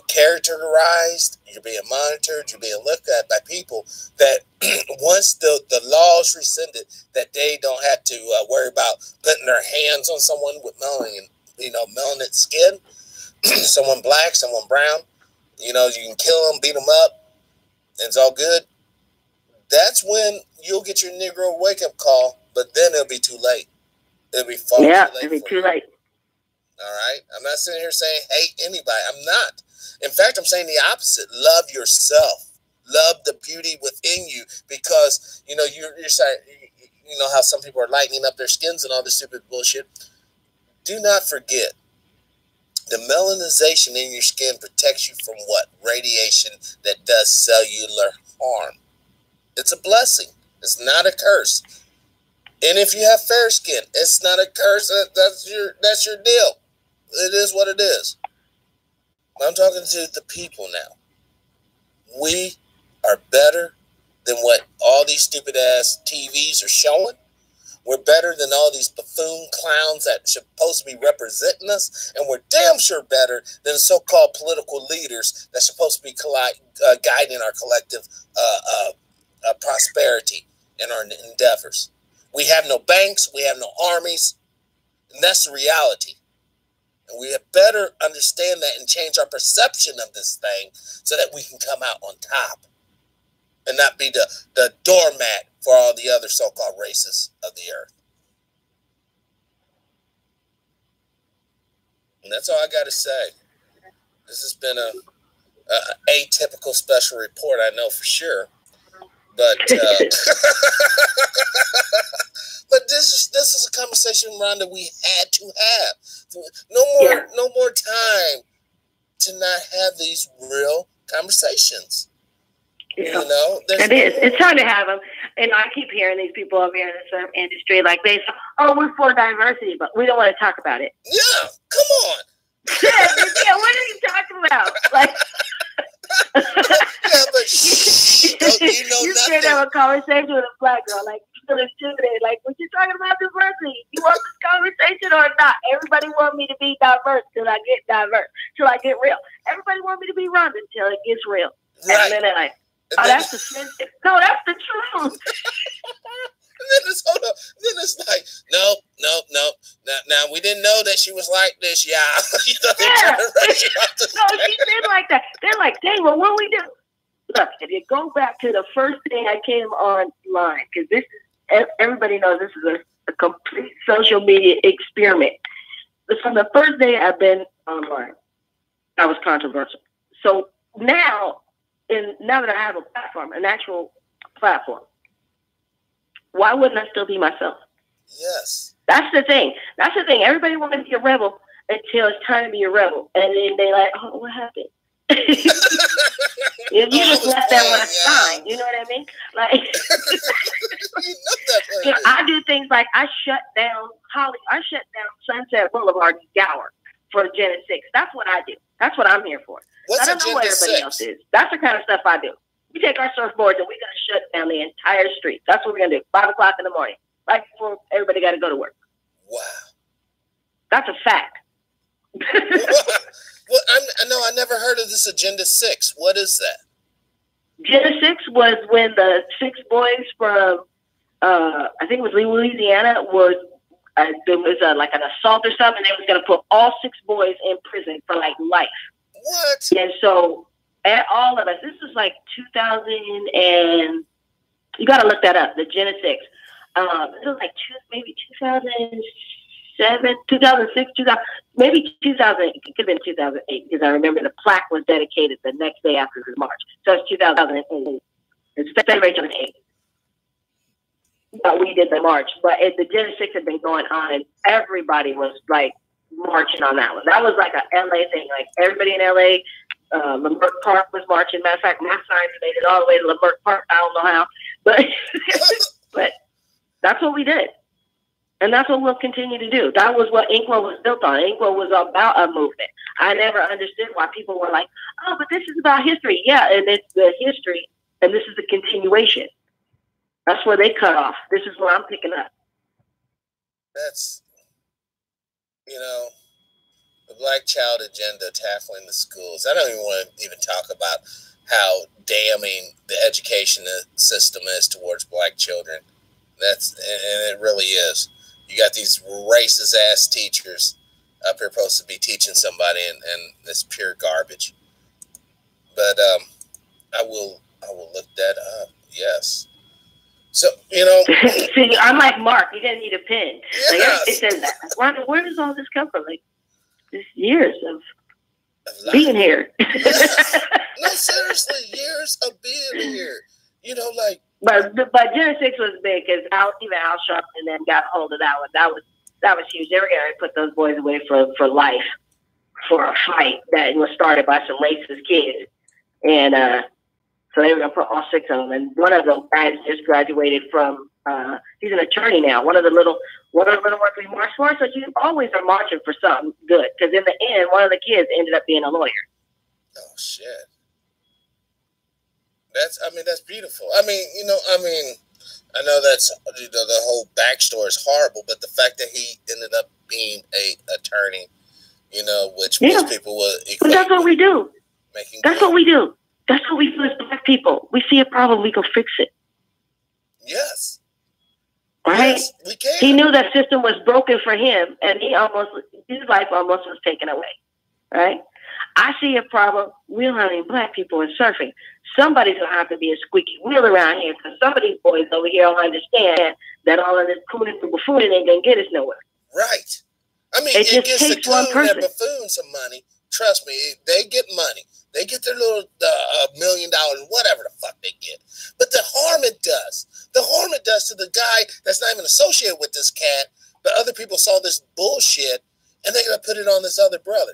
characterized, you're being monitored, you're being looked at by people that once the laws rescinded, that they don't have to worry about putting their hands on someone with melanin skin, someone Black, someone brown. You know, you can kill them, beat them up, and it's all good. That's when you'll get your Negro wake-up call, but then it'll be too late. It'll be far too late. It'll be too late. All right? I'm not sitting here saying hate anybody. I'm not. In fact, I'm saying the opposite. Love yourself. Love the beauty within you, because, you know, you're saying, you know how some people are lightening up their skins and all this stupid bullshit. Do not forget, the melanization in your skin protects you from what? Radiation that does cellular harm. It's a blessing. It's not a curse. And if you have fair skin, it's not a curse. That's your deal. It is what it is. I'm talking to the people now. We are better than what all these stupid ass TVs are showing. We're better than all these buffoon clowns that are supposed to be representing us. And we're damn sure better than the so-called political leaders that's supposed to be guiding our collective prosperity and our endeavors. We have no banks. We have no armies. And that's the reality. And we had better understand that and change our perception of this thing so that we can come out on top and not be the doormat for all the other so-called races of the earth. And that's all I got to say. This has been a atypical special report, I know for sure. But but this is a conversation, Rhonda, we had to have. No more time to not have these real conversations. Yeah. You know, it is. It's time to have them. And I keep hearing these people over here in the surf industry, like they say, "Oh, we're for diversity, but we don't want to talk about it." Yeah, come on. Yeah, what are you talking about? Like, yeah, but you know you nothing. can't have a conversation with a black girl. Like, you feel intimidated. Like, what you talking about diversity? You want this conversation or not? Everybody want me to be diverse till I get diverse, till I get real. Everybody want me to be Rhonda till it gets real. Right. And then they're like, "Oh, that's offensive." No, that's the truth. And then it's, hold up. Then it's like, no. Now we didn't know that she was like this, y'all. You know, Yeah. No, she's been like that. They're like, "Dang, well, what we do?" Look, if you go back to the first day I came online, because this is, everybody knows this is a complete social media experiment. But from the first day I've been online, I was controversial. So now that I have a platform, an actual platform, why wouldn't I still be myself? Yes. That's the thing. Everybody wants to be a rebel until it's time to be a rebel. And then they like, "Oh, what happened?" If you just left that on a sign, you know what I mean? Like, I do things like I shut down Sunset Boulevard in Gower for Gen 6. That's what I do. That's what I'm here for. I don't know what everybody else is. That's the kind of stuff I do. We take our surfboards and we're going to shut down the entire street. That's what we're going to do. 5 o'clock in the morning, right before everybody got to go to work. Wow. That's a fact. Well, I never heard of this Agenda 6. What is that? Agenda 6 was when the 6 boys from, I think it was Louisiana, there was like an assault or something. They was going to put all 6 boys in prison for like life. What? And so, all of us, this was like 2000 and, you got to look that up, the Agenda 6. It was like maybe 2007, 2006, maybe 2000. It could have been 2008 because I remember the plaque was dedicated the next day after the march. So it's 2008. It's February 28th. But we did the march. But the Gen 6 had been going on, and everybody was like marching on that one. That was like a LA thing. Like everybody in LA, Lamert Park was marching. Matter of fact, my signs made it all the way to Lamert Park. I don't know how, but but that's what we did. And that's what we'll continue to do. That was what Inkwell was built on. Inkwell was about a movement. I never understood why people were like, "Oh, but this is about history." Yeah, and it's the history, and this is the continuation. That's where they cut off. This is where I'm picking up. That's, the Black Child Agenda tackling the schools. I don't even want to even talk about how damning the education system is towards Black children. And it really is. You got these racist ass teachers up here supposed to be teaching somebody, and it's pure garbage. But I will look that up. Yes. So See, I'm like Mark. You didn't need a pen. Yes. Like, it says that. Rhonda, where does all this come from? Like, just years of being here. Yes. No, seriously, years of being here. But Gen 6 was big because Al Sharpton and them got hold of that one. That was huge. They were going to put those boys away for life for a fight that was started by some racist kids, and so they were going to put all 6 of them. And one of them guys just graduated from. He's an attorney now. One of the little ones we marched for. So you always are marching for something good because in the end, one of the kids ended up being a lawyer. Oh shit. That's beautiful. I know that's, the whole backstory is horrible, but the fact that he ended up being a attorney, which most people would equate. But that's what we do. That's what we do. That's what we do as Black people. We see a problem, we go fix it. Yes. Right? Yes, we can. He knew that system was broken for him, and his life almost was taken away. Right? I see a problem. We don't have any Black people in surfing. Somebody's going to have to be a squeaky wheel around here because some of these boys over here don't understand that all of this cooning and buffooning ain't going to get us nowhere. Right. It just takes one person. And buffoon some money. Trust me, they get money. They get their little $1 million, whatever the fuck they get. But the harm it does to the guy that's not even associated with this cat, but other people saw this bullshit and they're going to put it on this other brother.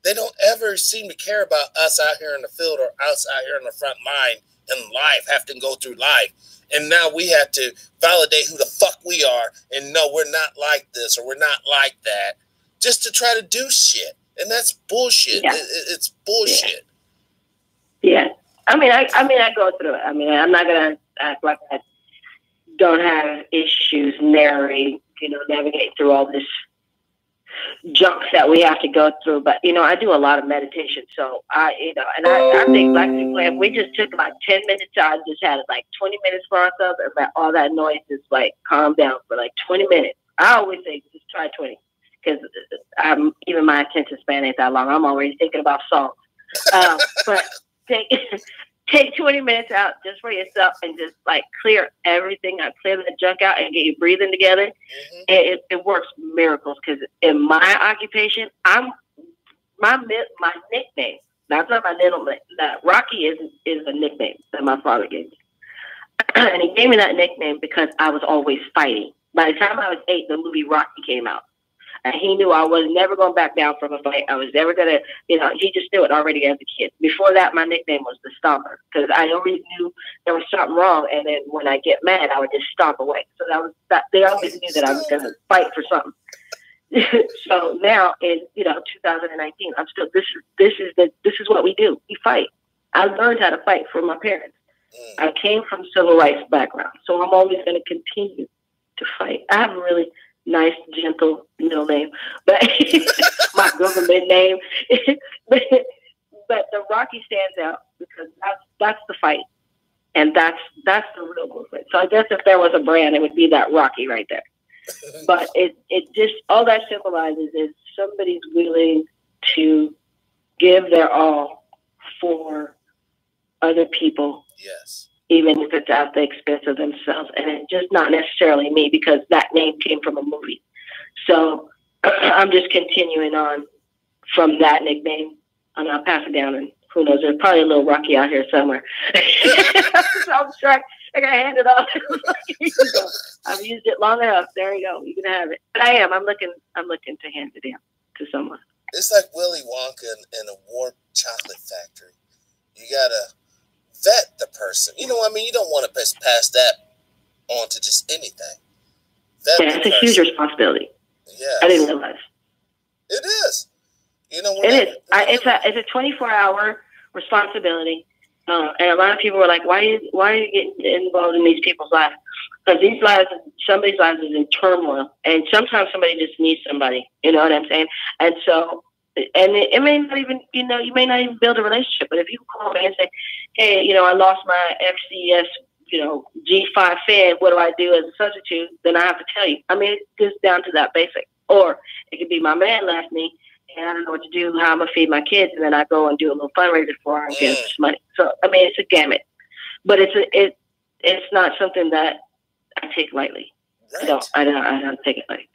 They don't ever seem to care about us out here in the field or us out here in the front line in life, have to go through life. And now we have to validate who the fuck we are and no, we're not like this or we're not like that just to try to do shit. And that's bullshit. Yeah. It's bullshit. Yeah. I mean, I go through it. I mean, I'm not going to act like I don't have issues navigating through all this junk that we have to go through. But, I do a lot of meditation. So I think Black people, if we just took like 10 minutes out and just had like 20 minutes for ourselves, and all that noise is like calm down for like 20 minutes. I always say just try 20 because even my attention span ain't that long. I'm already thinking about songs. But take 20 minutes out just for yourself and just like clear everything out, clear the junk out and get your breathing together. Mm-hmm. It works miracles because in my occupation, my nickname, that's not my middle name. Rocky is a nickname that my father gave me. And he gave me that nickname because I was always fighting. By the time I was 8, the movie Rocky came out. And he knew I was never going back down from a fight. I was never going to, he just knew it already as a kid. Before that, my nickname was the Stomper because I always knew there was something wrong. And then when I get mad, I would just stomp away. So they always knew that I was going to fight for something. So now in, 2019, I'm still, this is what we do. We fight. I learned how to fight from my parents. I came from civil rights background. So I'm always going to continue to fight. I have a really nice, gentle middle name, but my government name. but the Rocky stands out because that's the fight, and that's the real movement. So I guess if there was a brand, it would be that Rocky right there. But it just all that symbolizes is somebody's willing to give their all for other people. Yes. Even if it's at the expense of themselves. And it's just not necessarily me because that name came from a movie. So I'm just continuing on from that nickname and I'll pass it down and who knows, there's probably a little Rocky out here somewhere. So I'm sure I got to hand it off. I've used it long enough. There you go. You can have it. But I'm looking to hand it down to someone. It's like Willy Wonka in a warped chocolate factory. You got to vet the person. You know what I mean? You don't want to pass that on to just anything. It's a huge responsibility. Yeah. I didn't realize. It is. It is. It's a 24-hour responsibility. And a lot of people were like, why are you getting involved in these people's lives? Because somebody's lives is in turmoil. And sometimes somebody just needs somebody. You know what I'm saying? And so, and it may not even, you may not even build a relationship. But if you call me and say, hey, I lost my FCS, G5 fan, what do I do as a substitute? Then I have to tell you. I mean, it gets down to that basic. Or it could be my man left me and I don't know what to do, how I'm going to feed my kids. And then I go and do a little fundraiser for her and get some money. So, I mean, it's a gamut. But it's not something that I take lightly. Right. I don't take it lightly.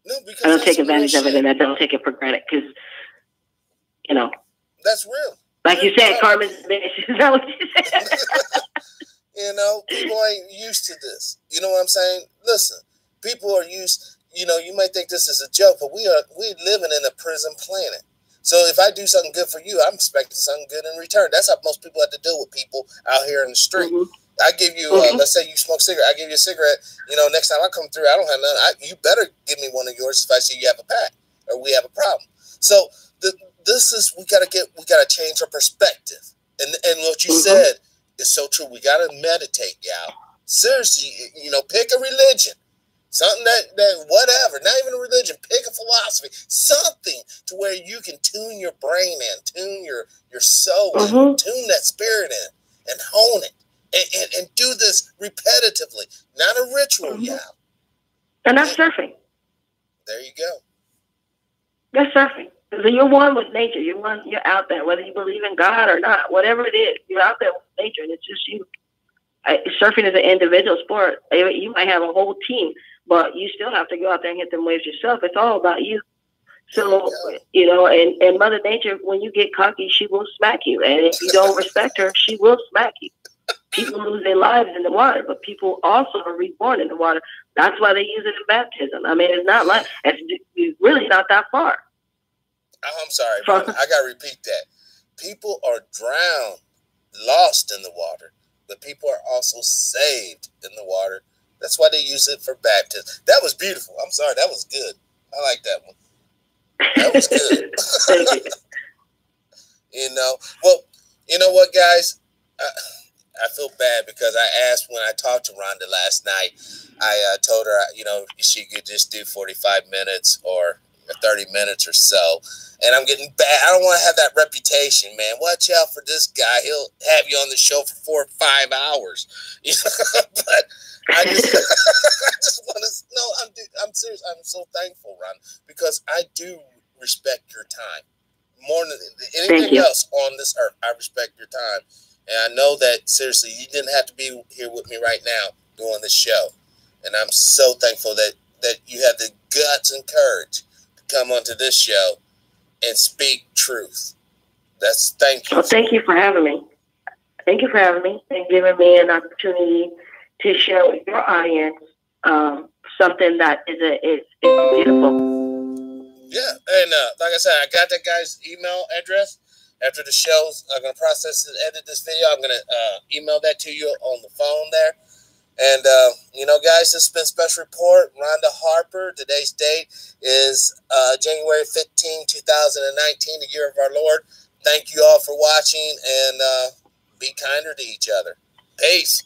No, because I don't take advantage of it, and I don't take it for granted because, that's real. Like you said, karma's a bitch. Is that what you said? People ain't used to this. You know what I'm saying? Listen, people are used. You might think this is a joke, but we're living in a prison planet. So if I do something good for you, I'm expecting something good in return. That's how most people have to deal with people out here in the street. Mm-hmm. I give you, let's say you smoke cigarette. I give you a cigarette. Next time I come through, I don't have none. You better give me one of yours if I see you have a pack or we have a problem. So we gotta change our perspective. And what you said is so true. We gotta meditate, y'all. Seriously, pick a religion. Something that whatever, not even a religion, pick a philosophy, something to where you can tune your brain in, tune your soul in, tune that spirit in, and hone it. And do this repetitively, not a ritual, y'all. And that's surfing. There you go. That's surfing. So you're one with nature. You're out there, whether you believe in God or not, whatever it is, you're out there with nature, and it's just you. Surfing is an individual sport. You might have a whole team, but you still have to go out there and hit them waves yourself. It's all about you. So, you know, and Mother Nature, when you get cocky, she will smack you. And if you don't respect her, she will smack you. People lose their lives in the water, but people also are reborn in the water. That's why they use it in baptism. I mean, it's not like, it's really not that far. I'm sorry, I got to repeat that. People are drowned, lost in the water, but people are also saved in the water. That's why they use it for baptism. That was beautiful. I'm sorry. That was good. I like that one. That was good. Thank you. You know, well, you know what, guys? I feel bad because I asked when I talked to Rhonda last night, I told her, you know, she could just do 45 minutes or 30 minutes or so. And I'm getting bad. I don't want to have that reputation, man. Watch out for this guy. He'll have you on the show for 4 or 5 hours. You know? But I just, I just want to, no, I'm serious. I'm so thankful, Ron, because I do respect your time more than anything else on this earth. I respect your time. And I know that, seriously, you didn't have to be here with me right now doing this show. And I'm so thankful that you had the guts and courage to come onto this show and speak truth. Thank you. Well, thank you for having me. Thank you for having me and giving me an opportunity to share with your audience something that is beautiful. Yeah, and like I said, I got that guy's email address. After the show's, I'm going to process and edit this video. I'm going to email that to you on the phone there. And, you know, guys, this has been Special Report. Rhonda Harper. Today's date is January 15, 2019, the year of our Lord. Thank you all for watching, and be kinder to each other. Peace.